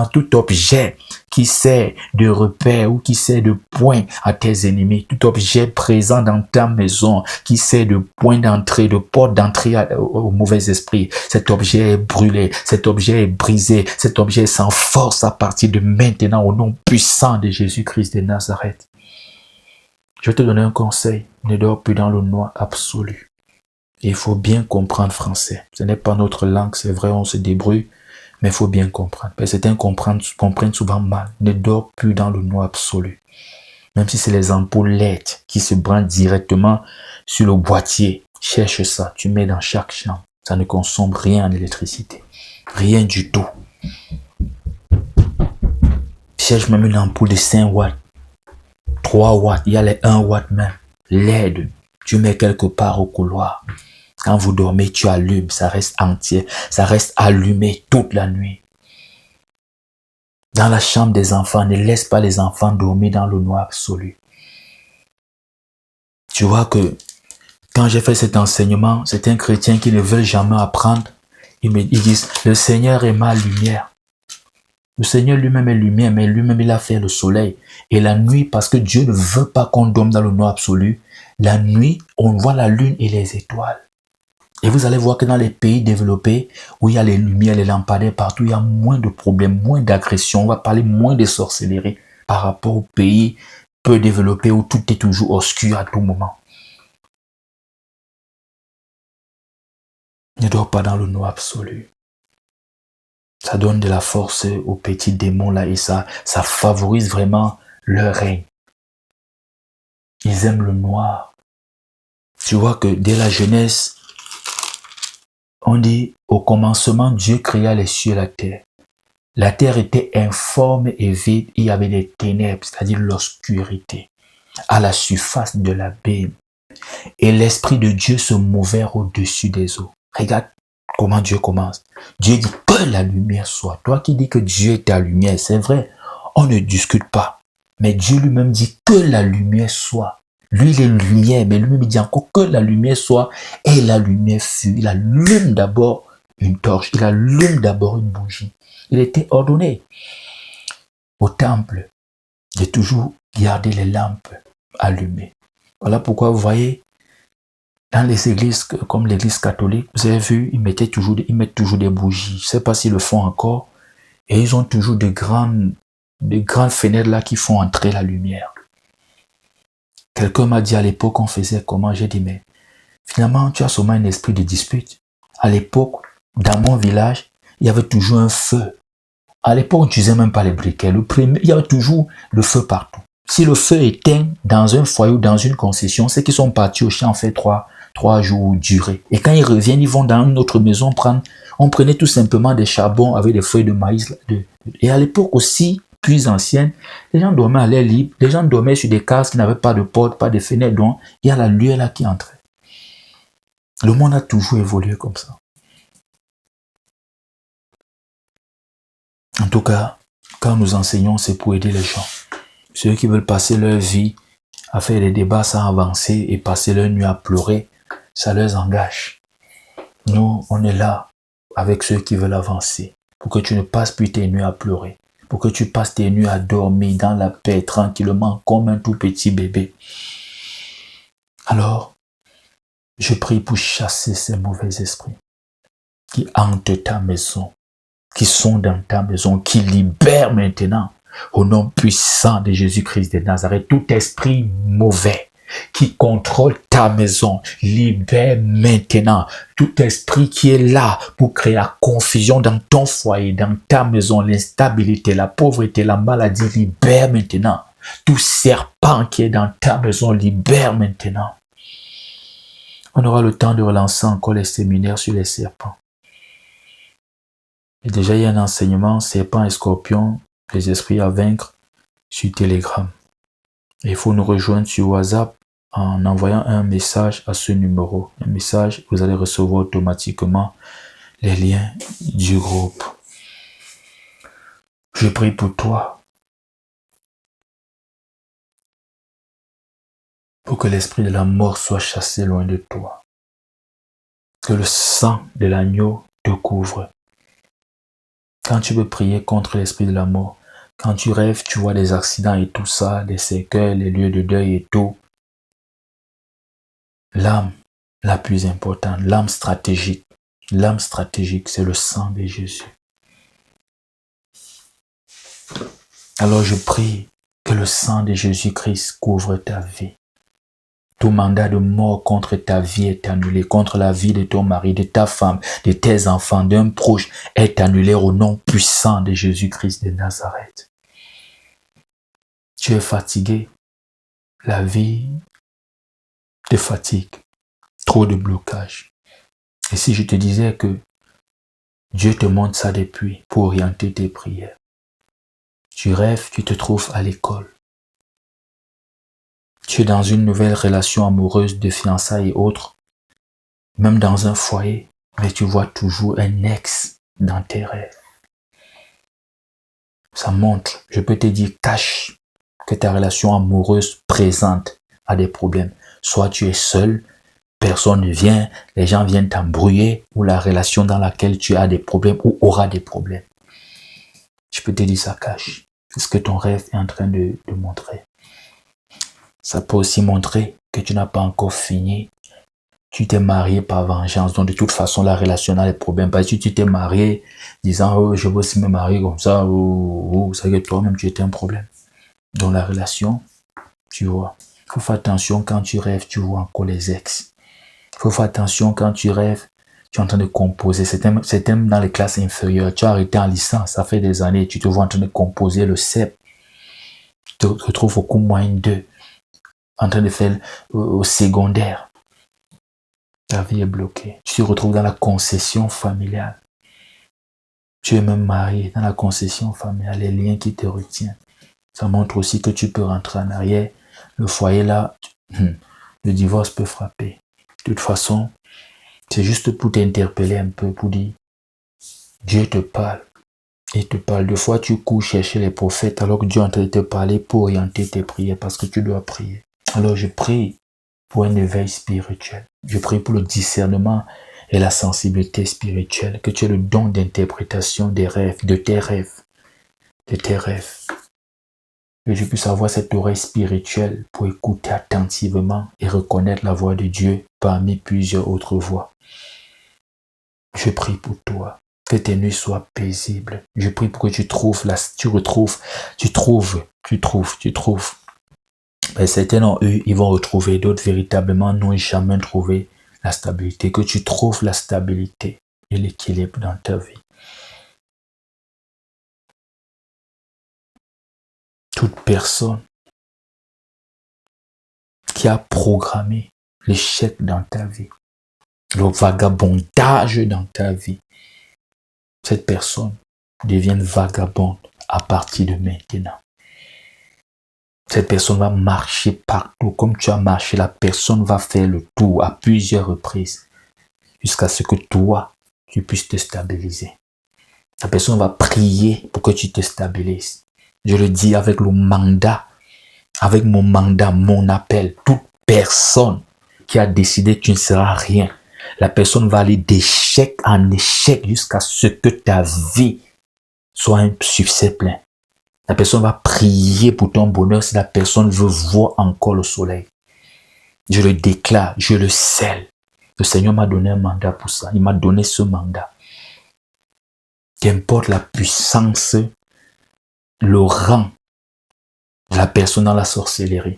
tout objet qui sert de repère ou qui sert de point à tes ennemis. Tout objet présent dans ta maison qui sert de point d'entrée, de porte d'entrée au mauvais esprit. Cet objet est brûlé, cet objet est brisé, cet objet est sans force à partir de maintenant au nom puissant de Jésus-Christ de Nazareth. Je vais te donner un conseil. Ne dors plus dans le noir absolu. Et il faut bien comprendre français. Ce n'est pas notre langue, c'est vrai, on se débrouille, mais il faut bien comprendre. Parce que certains comprennent souvent mal. Ne dors plus dans le noir absolu. Même si c'est les ampoules LED qui se branchent directement sur le boîtier. Cherche ça, tu mets dans chaque chambre. Ça ne consomme rien en électricité. Rien du tout. Cherche même une ampoule de 5 watts. 3 watts, il y a les 1 watt même. LED, tu mets quelque part au couloir. Quand vous dormez, tu allumes, ça reste entier, ça reste allumé toute la nuit. Dans la chambre des enfants, ne laisse pas les enfants dormir dans le noir absolu. Tu vois que quand j'ai fait cet enseignement, c'est un chrétien qui ne veut jamais apprendre. Ils disent, le Seigneur est ma lumière. Le Seigneur lui-même est lumière, mais lui-même il a fait le soleil. Et la nuit, parce que Dieu ne veut pas qu'on dorme dans le noir absolu, la nuit, on voit la lune et les étoiles. Et vous allez voir que dans les pays développés, où il y a les lumières, les lampadaires partout, il y a moins de problèmes, moins d'agressions. On va parler moins de sorcellerie par rapport aux pays peu développés où tout est toujours obscur à tout moment. Ne dors pas dans le noir absolu. Ça donne de la force aux petits démons là et ça favorise vraiment leur règne. Ils aiment le noir. Tu vois que dès la Genèse, on dit au commencement Dieu créa les cieux et la terre. La terre était informe et vide, il y avait des ténèbres, c'est-à-dire l'obscurité, à la surface de l'abîme. Et l'Esprit de Dieu se mouvait au-dessus des eaux. Regarde comment Dieu commence. Dieu dit que la lumière soit. Toi qui dis que Dieu est ta lumière, c'est vrai, on ne discute pas. Mais Dieu lui-même dit que la lumière soit. Lui, il est lumière, mais lui-même dit encore que la lumière soit. Et la lumière fut. Il allume d'abord une torche, il allume d'abord une bougie. Il était ordonné au temple de toujours garder les lampes allumées. Voilà pourquoi vous voyez, dans les églises comme l'église catholique, vous avez vu, ils mettent toujours des bougies. Je ne sais pas s'ils le font encore. Et ils ont toujours de grandes fenêtres là qui font entrer la lumière. Quelqu'un m'a dit à l'époque, on faisait comment? J'ai dit, mais finalement, tu as seulement un esprit de dispute. À l'époque, dans mon village, il y avait toujours un feu. À l'époque, on n'utilisait même pas les briquets. Il y avait toujours le feu partout. Si le feu éteint dans un foyer ou dans une concession, c'est qu'ils sont partis au champ fait trois jours durés. Et quand ils reviennent, ils vont dans une autre maison prendre. On prenait tout simplement des charbons avec des feuilles de maïs. Et à l'époque aussi, plus ancienne, les gens dormaient à l'air libre. Les gens dormaient sur des cases qui n'avaient pas de porte, pas de fenêtre. Donc, il y a la lueur là qui entrait. Le monde a toujours évolué comme ça. En tout cas, quand nous enseignons, c'est pour aider les gens. Ceux qui veulent passer leur vie à faire des débats sans avancer et passer leur nuit à pleurer, ça les engage. Nous, on est là avec ceux qui veulent avancer pour que tu ne passes plus tes nuits à pleurer, pour que tu passes tes nuits à dormir dans la paix tranquillement comme un tout petit bébé. Alors, je prie pour chasser ces mauvais esprits qui hantent ta maison, qui sont dans ta maison, qui libèrent maintenant, au nom puissant de Jésus-Christ de Nazareth, tout esprit mauvais qui contrôle ta maison, libère maintenant tout esprit qui est là pour créer la confusion dans ton foyer, dans ta maison, l'instabilité, la pauvreté, la maladie, libère maintenant. Tout serpent qui est dans ta maison, libère maintenant. On aura le temps de relancer encore les séminaires sur les serpents. Et déjà, il y a un enseignement, serpent et scorpion, les esprits à vaincre, sur Telegram. Et il faut nous rejoindre sur WhatsApp en envoyant un message à ce numéro. Un message, vous allez recevoir automatiquement les liens du groupe. Je prie pour toi, pour que l'esprit de la mort soit chassé loin de toi. Que le sang de l'agneau te couvre. Quand tu veux prier contre l'esprit de la mort, quand tu rêves, tu vois des accidents et tout ça, des séquelles, les lieux de deuil et tout. L'âme la plus importante, l'âme stratégique, c'est le sang de Jésus. Alors je prie que le sang de Jésus-Christ couvre ta vie. Tout mandat de mort contre ta vie est annulé, contre la vie de ton mari, de ta femme, de tes enfants, d'un proche est annulé au nom puissant de Jésus-Christ de Nazareth. Tu es fatigué, la vie te fatigue, trop de blocage. Et si je te disais que Dieu te montre ça depuis pour orienter tes prières. Tu rêves, tu te trouves à l'école. Tu es dans une nouvelle relation amoureuse de fiançailles et autres, même dans un foyer, mais tu vois toujours un ex dans tes rêves. Ça montre, je peux te dire, cache que ta relation amoureuse présente a des problèmes. Soit tu es seul, personne ne vient, les gens viennent t'embrouiller, ou la relation dans laquelle tu as des problèmes ou aura des problèmes. Je peux te dire, ça cache. C'est ce que ton rêve est en train de montrer. Ça peut aussi montrer que tu n'as pas encore fini. Tu t'es marié par vengeance. Donc, de toute façon, la relation a des problèmes. Parce que tu t'es marié disant, oh, je veux aussi me marier comme ça. Oh, ça veut dire que toi-même, tu étais un problème. Dans la relation, tu vois. Il faut faire attention quand tu rêves, tu vois encore les ex. Il faut faire attention quand tu rêves, tu es en train de composer. C'est même dans les classes inférieures. Tu as arrêté en licence, ça fait des années. Tu te vois en train de composer le CEP. Tu te retrouves au cours moyen 2. En train de faire au secondaire. Ta vie est bloquée. Tu te retrouves dans la concession familiale. Tu es même marié dans la concession familiale, les liens qui te retiennent. Ça montre aussi que tu peux rentrer en arrière. Le foyer là, le divorce peut frapper. De toute façon, c'est juste pour t'interpeller un peu, pour dire, Dieu te parle. Il te parle. Des fois, tu cours chercher les prophètes alors que Dieu est en train de te parler pour orienter tes prières parce que tu dois prier. Alors je prie pour un éveil spirituel. Je prie pour le discernement et la sensibilité spirituelle, que tu aies le don d'interprétation des rêves, de tes rêves. Que je puisse avoir cette oreille spirituelle pour écouter attentivement et reconnaître la voix de Dieu parmi plusieurs autres voix. Je prie pour toi. Que tes nuits soient paisibles. Je prie pour que tu trouves. Et certains en eux, ils vont retrouver, d'autres véritablement n'ont jamais trouvé la stabilité. Que tu trouves la stabilité et l'équilibre dans ta vie. Toute personne qui a programmé l'échec dans ta vie, le vagabondage dans ta vie, cette personne devient vagabonde à partir de maintenant. Cette personne va marcher partout. Comme tu as marché, la personne va faire le tour à plusieurs reprises jusqu'à ce que toi, tu puisses te stabiliser. La personne va prier pour que tu te stabilises. Je le dis avec le mandat, avec mon mandat, mon appel. Toute personne qui a décidé que tu ne seras rien, la personne va aller d'échec en échec jusqu'à ce que ta vie soit un succès plein. La personne va prier pour ton bonheur si la personne veut voir encore le soleil. Je le déclare, je le scelle. Le Seigneur m'a donné un mandat pour ça. Il m'a donné ce mandat. Qu'importe la puissance, le rang de la personne dans la sorcellerie,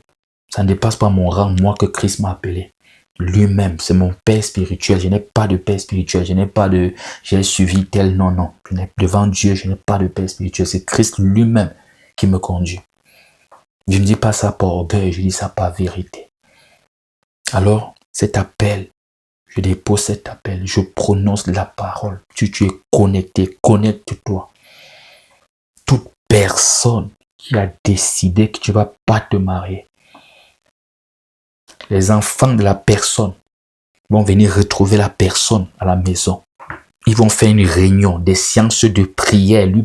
ça ne dépasse pas mon rang, moi que Christ m'a appelé. Lui-même, c'est mon père spirituel. Je n'ai pas de père spirituel. Je n'ai pas de j'ai suivi tel. Non. Devant Dieu, je n'ai pas de père spirituel. C'est Christ lui-même qui me conduit. Je ne dis pas ça par orgueil, je dis ça par vérité. Alors, cet appel, je dépose cet appel, je prononce la parole. Tu es connecté, connecte-toi. Toute personne qui a décidé que tu ne vas pas te marier, les enfants de la personne vont venir retrouver la personne à la maison. Ils vont faire une réunion, des séances de prière. Il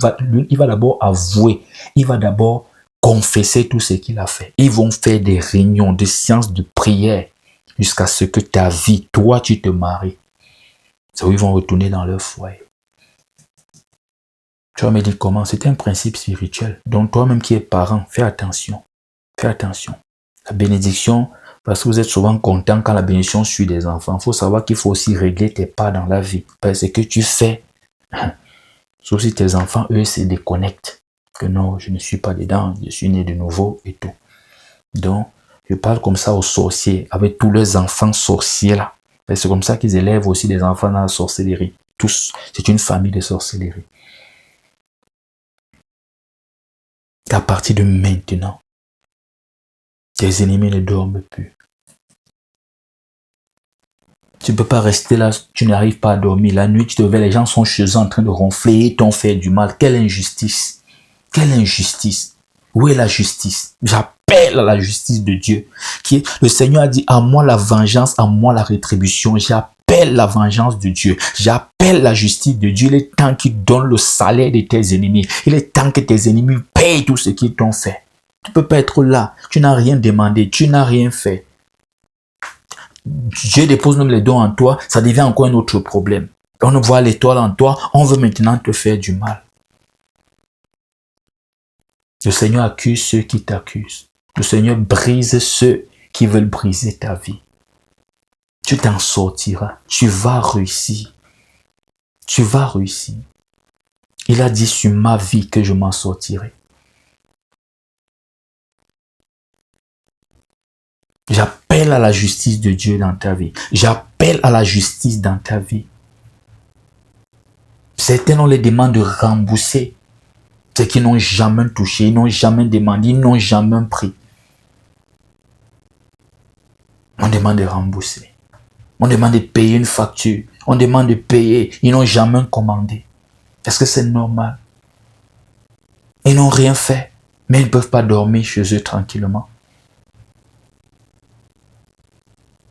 va d'abord avouer, il va d'abord confesser tout ce qu'il a fait. Ils vont faire des réunions, des séances de prière jusqu'à ce que ta vie, toi, tu te maries. C'est où ils vont retourner dans leur foyer. Tu vas me dire comment? C'est un principe spirituel. Donc toi-même qui es parent, fais attention. Fais attention. La bénédiction, parce que vous êtes souvent content quand la bénédiction suit des enfants. Il faut savoir qu'il faut aussi régler tes pas dans la vie. Parce que tu fais, sauf si tes enfants, eux, se déconnectent. Que non, je ne suis pas dedans, je suis né de nouveau et tout. Donc, Je parle comme ça aux sorciers, avec tous leurs enfants sorciers là. Et c'est comme ça qu'ils élèvent aussi des enfants dans la sorcellerie. Tous, c'est une famille de sorcellerie. À partir de maintenant, tes ennemis ne dorment plus. Tu ne peux pas rester là, tu n'arrives pas à dormir. La nuit, tu te réveilles, les gens sont chez eux en train de ronfler, ils t'ont fait du mal. Quelle injustice! Quelle injustice! Où est la justice? J'appelle à la justice de Dieu. Le Seigneur a dit, à moi la vengeance, à moi la rétribution. J'appelle la vengeance de Dieu. J'appelle la justice de Dieu. Il est temps qu'il donne le salaire de tes ennemis. Il est temps que tes ennemis payent tout ce qu'ils t'ont fait. Tu ne peux pas être là. Tu n'as rien demandé. Tu n'as rien fait. Dieu dépose même les dons en toi. Ça devient encore un autre problème. On voit l'étoile en toi. On veut maintenant te faire du mal. Le Seigneur accuse ceux qui t'accusent. Le Seigneur brise ceux qui veulent briser ta vie. Tu t'en sortiras. Tu vas réussir. Tu vas réussir. Il a dit sur ma vie que je m'en sortirai. J'appelle à la justice de Dieu dans ta vie. J'appelle à la justice dans ta vie. Certains ont les demandes de rembourser ce qu'ils n'ont jamais touché, ils n'ont jamais demandé, ils n'ont jamais pris. On demande de rembourser. On demande de payer une facture. On demande de payer. Ils n'ont jamais commandé. Est-ce que c'est normal? Ils n'ont rien fait, mais ils ne peuvent pas dormir chez eux tranquillement.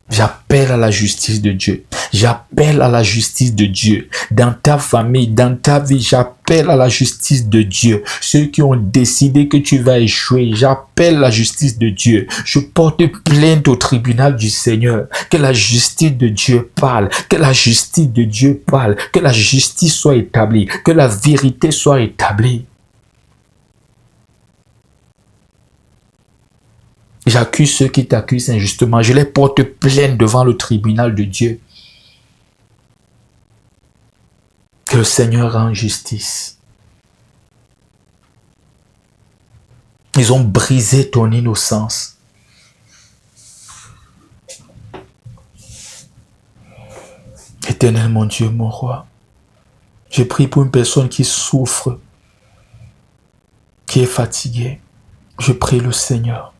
J'appelle à la justice de Dieu. J'appelle à la justice de Dieu. Dans ta famille, dans ta vie, j'appelle à la justice de Dieu. Ceux qui ont décidé que tu vas échouer, j'appelle la justice de Dieu. Je porte plainte au tribunal du Seigneur. Que la justice de Dieu parle. Que la justice de Dieu parle. Que la justice soit établie. Que la vérité soit établie. J'accuse ceux qui t'accusent injustement. Je les porte plainte devant le tribunal de Dieu. Que le Seigneur rende justice. Ils ont brisé ton innocence. Éternel mon Dieu, mon roi, je prie pour une personne qui souffre, qui est fatiguée. Je prie le Seigneur.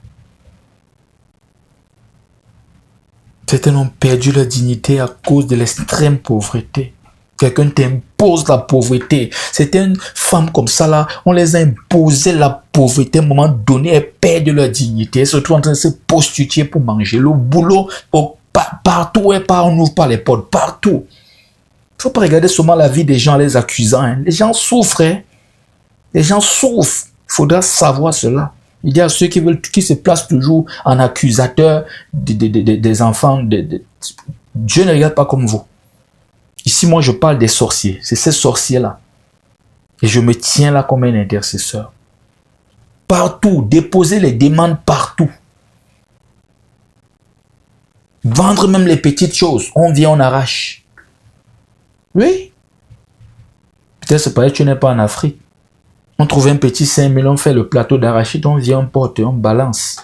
Certains ont perdu leur dignité à cause de l'extrême pauvreté. Quelqu'un t'impose la pauvreté. Certaines femmes comme ça, là, on les a imposé la pauvreté. À un moment donné, elles perdent leur dignité. Elles se trouvent en train de se prostituer pour manger. Le boulot, partout, on n'ouvre pas les portes. Partout. Il ne faut pas regarder seulement la vie des gens en les accusant. Hein. Les gens souffrent. Hein. Les gens souffrent. Il faudra savoir cela. Il y a ceux qui se placent toujours en accusateurs des enfants. Dieu ne regarde pas comme vous. Ici, moi, je parle des sorciers. C'est ces sorciers-là. Et je me tiens là comme un intercesseur. Partout. Déposer les demandes partout. Vendre même les petites choses. On vient, on arrache. Oui. Peut-être c'est parce que tu n'es pas en Afrique. On trouve un petit 5 000, on fait le plateau d'arachide, on vient, on porte, on balance.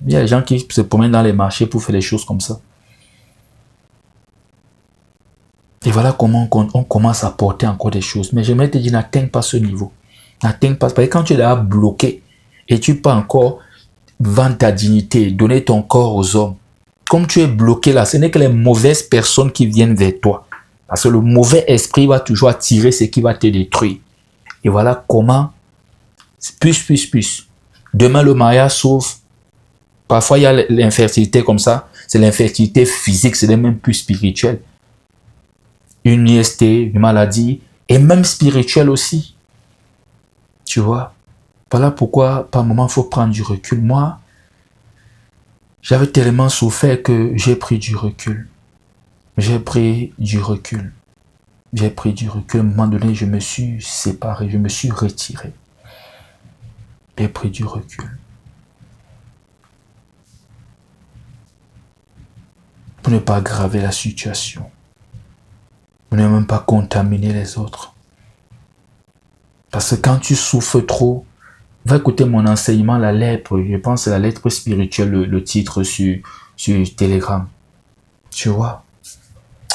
Il y a des gens qui se promènent dans les marchés pour faire des choses comme ça. Et voilà comment on commence à porter encore des choses. Mais j'aimerais te dire, n'atteins pas ce niveau. N'atteins pas. Parce que quand tu es là bloqué et tu peux encore vendre ta dignité, donner ton corps aux hommes, comme tu es bloqué là, ce n'est que les mauvaises personnes qui viennent vers toi. Parce que le mauvais esprit va toujours attirer ce qui va te détruire. Et voilà comment, plus. Demain, le mariage s'ouvre. Parfois, il y a l'infertilité comme ça. C'est l'infertilité physique, c'est même plus spirituel. Une IST, une maladie, et même spirituelle aussi. Tu vois? Voilà pourquoi, par moment, il faut prendre du recul. Moi, j'avais tellement souffert que j'ai pris du recul. J'ai pris du recul. J'ai pris du recul. À un moment donné, je me suis séparé, je me suis retiré. J'ai pris du recul. Pour ne pas aggraver la situation. Pour ne même pas contaminer les autres. Parce que quand tu souffres trop, Va écouter mon enseignement, la lettre. Je pense que c'est la lettre spirituelle, le titre sur Telegram. Tu vois?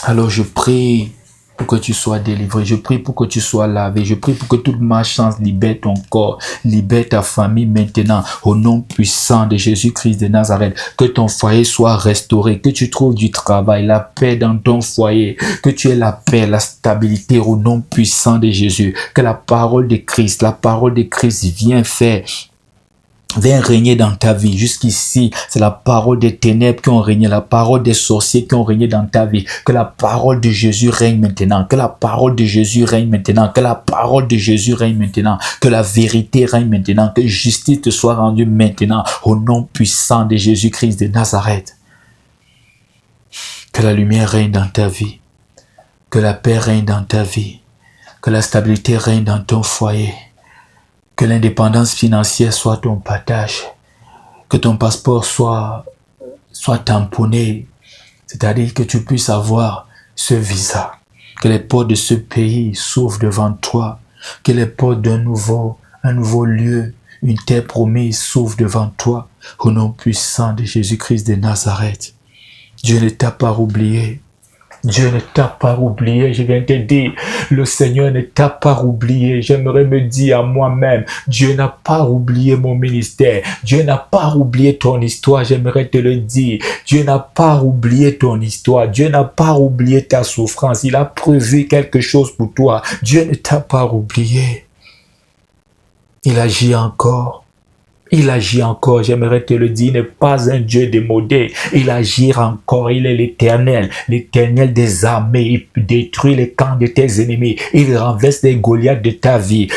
Alors je prie pour que tu sois délivré. Je prie pour que tu sois lavé. Je prie pour que toute malchance libère ton corps, libère ta famille maintenant, au nom puissant de Jésus-Christ de Nazareth. Que ton foyer soit restauré, que tu trouves du travail, la paix dans ton foyer, que tu aies la paix, la stabilité au nom puissant de Jésus. Que la parole de Christ viens régner dans ta vie. Jusqu'ici, c'est la parole des ténèbres qui ont régné, la parole des sorciers qui ont régné dans ta vie. Que la parole de Jésus règne maintenant. Que la parole de Jésus règne maintenant. Que la parole de Jésus règne maintenant. Que la vérité règne maintenant. Que justice te soit rendue maintenant. Au nom puissant de Jésus-Christ de Nazareth. Que la lumière règne dans ta vie. Que la paix règne dans ta vie. Que la stabilité règne dans ton foyer. Que l'indépendance financière soit ton partage. Que ton passeport soit tamponné. C'est-à-dire que tu puisses avoir ce visa. Que les portes de ce pays s'ouvrent devant toi. Que les portes un nouveau lieu, une terre promise s'ouvrent devant toi. Au nom puissant de Jésus-Christ de Nazareth. Dieu ne t'a pas oublié. Dieu ne t'a pas oublié, je viens te dire, le Seigneur ne t'a pas oublié. J'aimerais me dire à moi-même, Dieu n'a pas oublié mon ministère, Dieu n'a pas oublié ton histoire, j'aimerais te le dire. Dieu n'a pas oublié ton histoire, Dieu n'a pas oublié ta souffrance, il a prévu quelque chose pour toi. Dieu ne t'a pas oublié. Il agit encore. Il agit encore, j'aimerais te le dire, il n'est pas un Dieu démodé. Il agit encore, il est l'Éternel des armées. Il détruit les camps de tes ennemis. Il renverse les Goliaths de ta vie.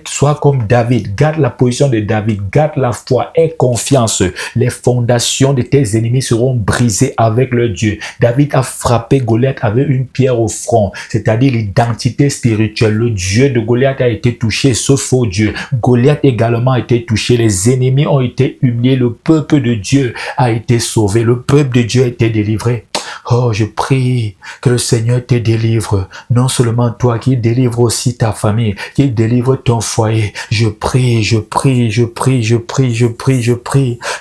Sois comme David, garde la position de David, garde la foi, aie confiance. Les fondations de tes ennemis seront brisées avec le Dieu. David a frappé Goliath avec une pierre au front, c'est-à-dire l'identité spirituelle. Le Dieu de Goliath a été touché, ce faux Dieu. Goliath également a été touché. Les ennemis ont été humiliés, le peuple de Dieu a été sauvé, le peuple de Dieu a été délivré. Oh, je prie que le Seigneur te délivre, non seulement toi, qu'il délivre aussi ta famille, qu'il délivre ton foyer. Je prie,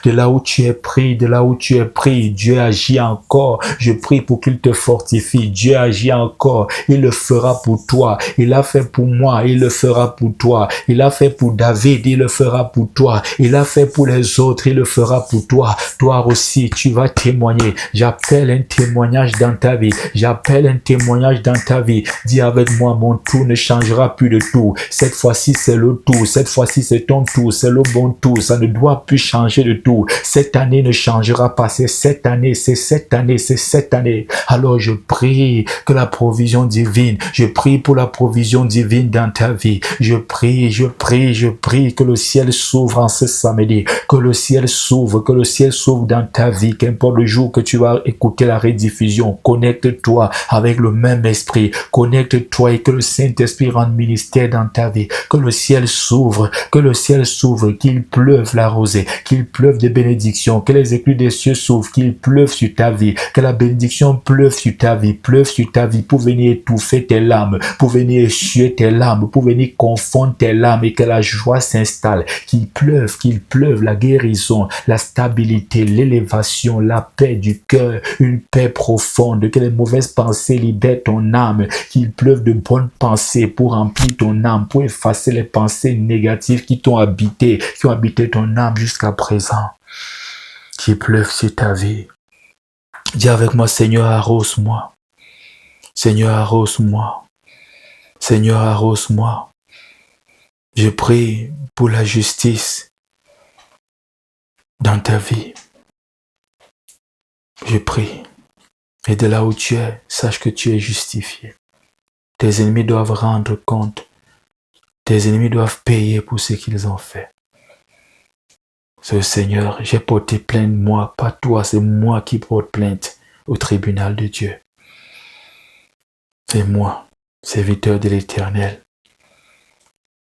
de là où tu es pris, Dieu agit encore. Je prie pour qu'il te fortifie, Dieu agit encore, il le fera pour toi, il l'a fait pour moi, il le fera pour toi, il l'a fait pour David, il le fera pour toi, il l'a fait pour les autres, il le fera pour toi. Toi aussi, tu vas témoigner. J'appelle un témoignage dans ta vie. J'appelle un témoignage dans ta vie. Dis avec moi, mon tour ne changera plus de tour. Cette fois-ci, c'est le tour. Cette fois-ci, c'est ton tour. C'est le bon tour. Ça ne doit plus changer de tour. Cette année ne changera pas. C'est cette année. C'est cette année. C'est cette année. Alors, je prie que la provision divine, je prie pour la provision divine dans ta vie. Je prie que le ciel s'ouvre en ce samedi. Que le ciel s'ouvre dans ta vie. Qu'importe le jour que tu vas écouter la rediffusion, connecte-toi avec le même esprit, connecte-toi et que le Saint-Esprit rende ministère dans ta vie, que le ciel s'ouvre, qu'il pleuve la rosée, qu'il pleuve des bénédictions, que les éclus des cieux s'ouvrent, qu'il pleuve sur ta vie, que la bénédiction pleuve sur ta vie pour venir étouffer tes larmes, pour venir essuyer tes larmes, pour venir confondre tes larmes et que la joie s'installe, qu'il pleuve la guérison, la stabilité, l'élévation, la paix du cœur, une paix profonde, que les mauvaises pensées libèrent ton âme, qu'il pleuve de bonnes pensées pour remplir ton âme, pour effacer les pensées négatives qui ont habité ton âme jusqu'à présent. Qu'il pleuve sur ta vie. Dis avec moi, Seigneur, arrose-moi. Seigneur, arrose-moi. Seigneur, arrose-moi. Je prie pour la justice dans ta vie. Je prie. Et de là où tu es, sache que tu es justifié. Tes ennemis doivent rendre compte. Tes ennemis doivent payer pour ce qu'ils ont fait. Ce Seigneur, j'ai porté plainte, moi, pas toi, c'est moi qui porte plainte au tribunal de Dieu. C'est moi, serviteur de l'Éternel.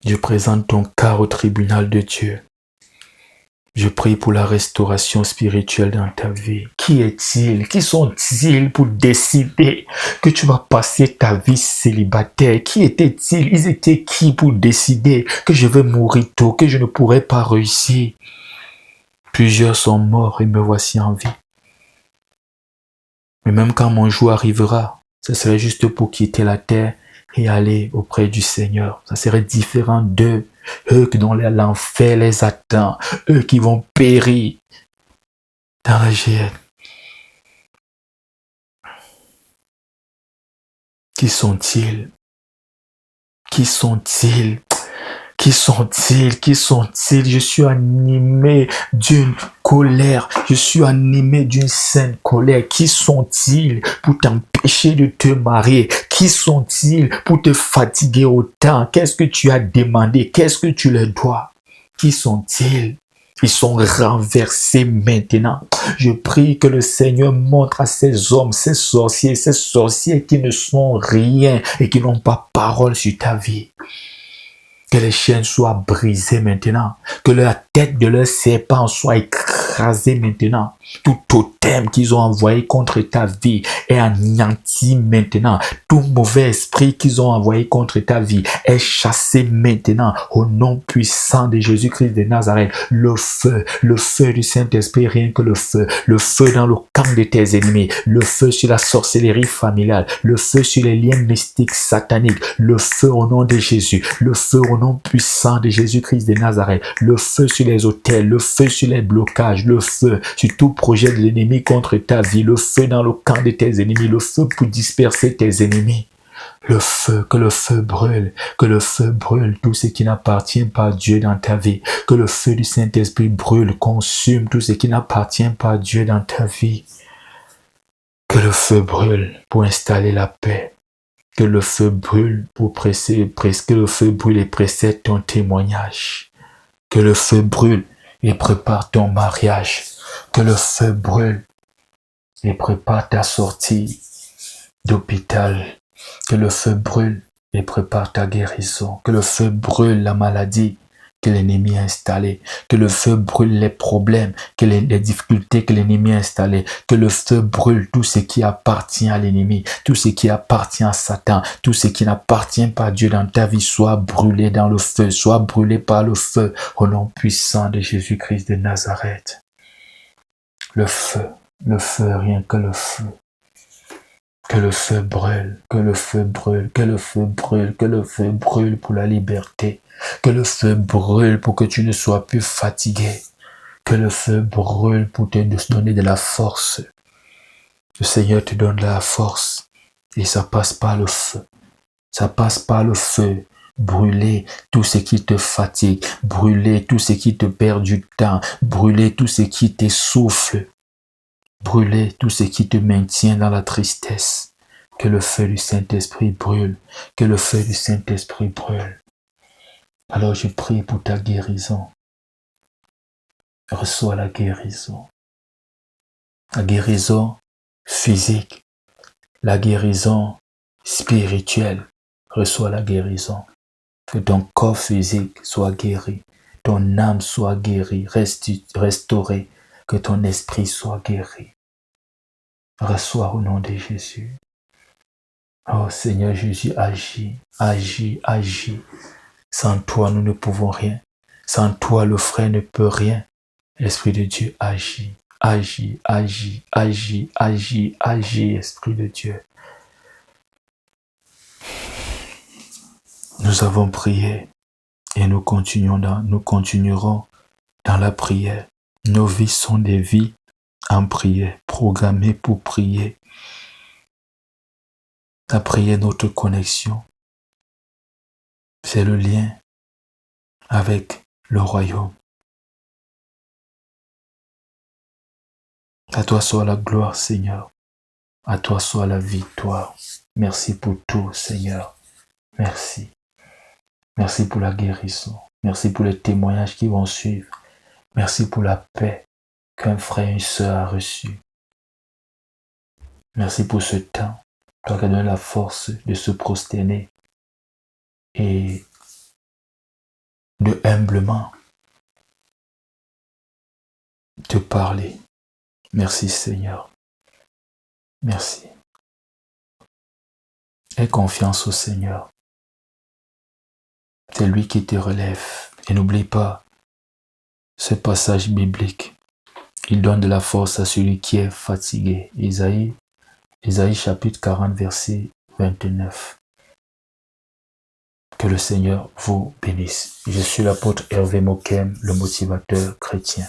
Je présente ton cas au tribunal de Dieu. Je prie pour la restauration spirituelle dans ta vie. Qui est-il? Qui sont-ils pour décider que tu vas passer ta vie célibataire? Qui étaient-ils? Ils étaient qui pour décider que je vais mourir tôt, que je ne pourrai pas réussir? Plusieurs sont morts et me voici en vie. Mais même quand mon jour arrivera, ce serait juste pour quitter la terre et aller auprès du Seigneur. Ça serait différent d'eux. Eux dont l'enfer les attend, eux qui vont périr dans la géhenne. Qui sont-ils? Qui sont-ils? Qui sont-ils? Qui sont-ils? Je suis animé d'une colère. Je suis animé d'une sainte colère. Qui sont-ils pour t'empêcher de te marier? Qui sont-ils pour te fatiguer autant? Qu'est-ce que tu as demandé? Qu'est-ce que tu leur dois? Qui sont-ils? Ils sont renversés maintenant. Je prie que le Seigneur montre à ces hommes, ces sorciers qui ne sont rien et qui n'ont pas parole sur ta vie. Que les chaînes soient brisées maintenant. Que la tête de leur serpent soit écrasée maintenant. Tout totem qu'ils ont envoyé contre ta vie est anéanti maintenant. Tout mauvais esprit qu'ils ont envoyé contre ta vie est chassé maintenant. Au nom puissant de Jésus-Christ de Nazareth, le feu du Saint-Esprit, rien que le feu dans le camp de tes ennemis, le feu sur la sorcellerie familiale, le feu sur les liens mystiques sataniques, le feu au nom de Jésus, le feu au nom puissant de Jésus-Christ de Nazareth, le feu sur les autels, le feu sur les blocages, le feu sur tout projet de l'ennemi contre ta vie, le feu dans le camp de tes ennemis, le feu pour disperser tes ennemis. Le feu, que le feu brûle tout ce qui n'appartient pas à Dieu dans ta vie. Que le feu du Saint-Esprit brûle, consume tout ce qui n'appartient pas à Dieu dans ta vie. Que le feu brûle pour installer la paix. Que le feu brûle pour que le feu brûle et précède ton témoignage. Que le feu brûle et prépare ton mariage. Que le feu brûle et prépare ta sortie d'hôpital. Que le feu brûle et prépare ta guérison. Que le feu brûle la maladie que l'ennemi a installée. Que le feu brûle les problèmes, les difficultés que l'ennemi a installées. Que le feu brûle tout ce qui appartient à l'ennemi, tout ce qui appartient à Satan, tout ce qui n'appartient pas à Dieu dans ta vie soit brûlé dans le feu, soit brûlé par le feu au nom puissant de Jésus-Christ de Nazareth. Le feu, rien que le feu. Que le feu brûle, que le feu brûle, que le feu brûle, que le feu brûle pour la liberté. Que le feu brûle pour que tu ne sois plus fatigué. Que le feu brûle pour te donner de la force. Le Seigneur te donne de la force et ça passe par le feu. Ça passe par le feu. Brûler tout ce qui te fatigue. Brûler tout ce qui te perd du temps. Brûler tout ce qui t'essouffle. Brûler tout ce qui te maintient dans la tristesse. Que le feu du Saint-Esprit brûle. Que le feu du Saint-Esprit brûle. Alors je prie pour ta guérison. Reçois la guérison. La guérison physique. La guérison spirituelle. Reçois la guérison. Que ton corps physique soit guéri. Ton âme soit guérie, restaurée. Que ton esprit soit guéri. Reçois au nom de Jésus. Oh Seigneur Jésus, agis, agis, agis. Sans toi, nous ne pouvons rien. Sans toi, le frère ne peut rien. Esprit de Dieu, agis, agis, agis, agis, agis, agis, Esprit de Dieu. Nous avons prié et nous continuerons dans la prière. Nos vies sont des vies en prière, programmées pour prier. La prière, notre connexion, c'est le lien avec le royaume. À toi soit la gloire, Seigneur. À toi soit la victoire. Merci pour tout, Seigneur. Merci. Merci pour la guérison. Merci pour les témoignages qui vont suivre. Merci pour la paix qu'un frère et une sœur a reçue. Merci pour ce temps. Toi qui as donné la force de se prosterner et de humblement te parler. Merci Seigneur. Merci. Aie confiance au Seigneur. C'est lui qui te relève. Et n'oublie pas ce passage biblique. Il donne de la force à celui qui est fatigué. Isaïe chapitre 40, verset 29. Que le Seigneur vous bénisse. Je suis l'apôtre Hervé Mokem, le motivateur chrétien.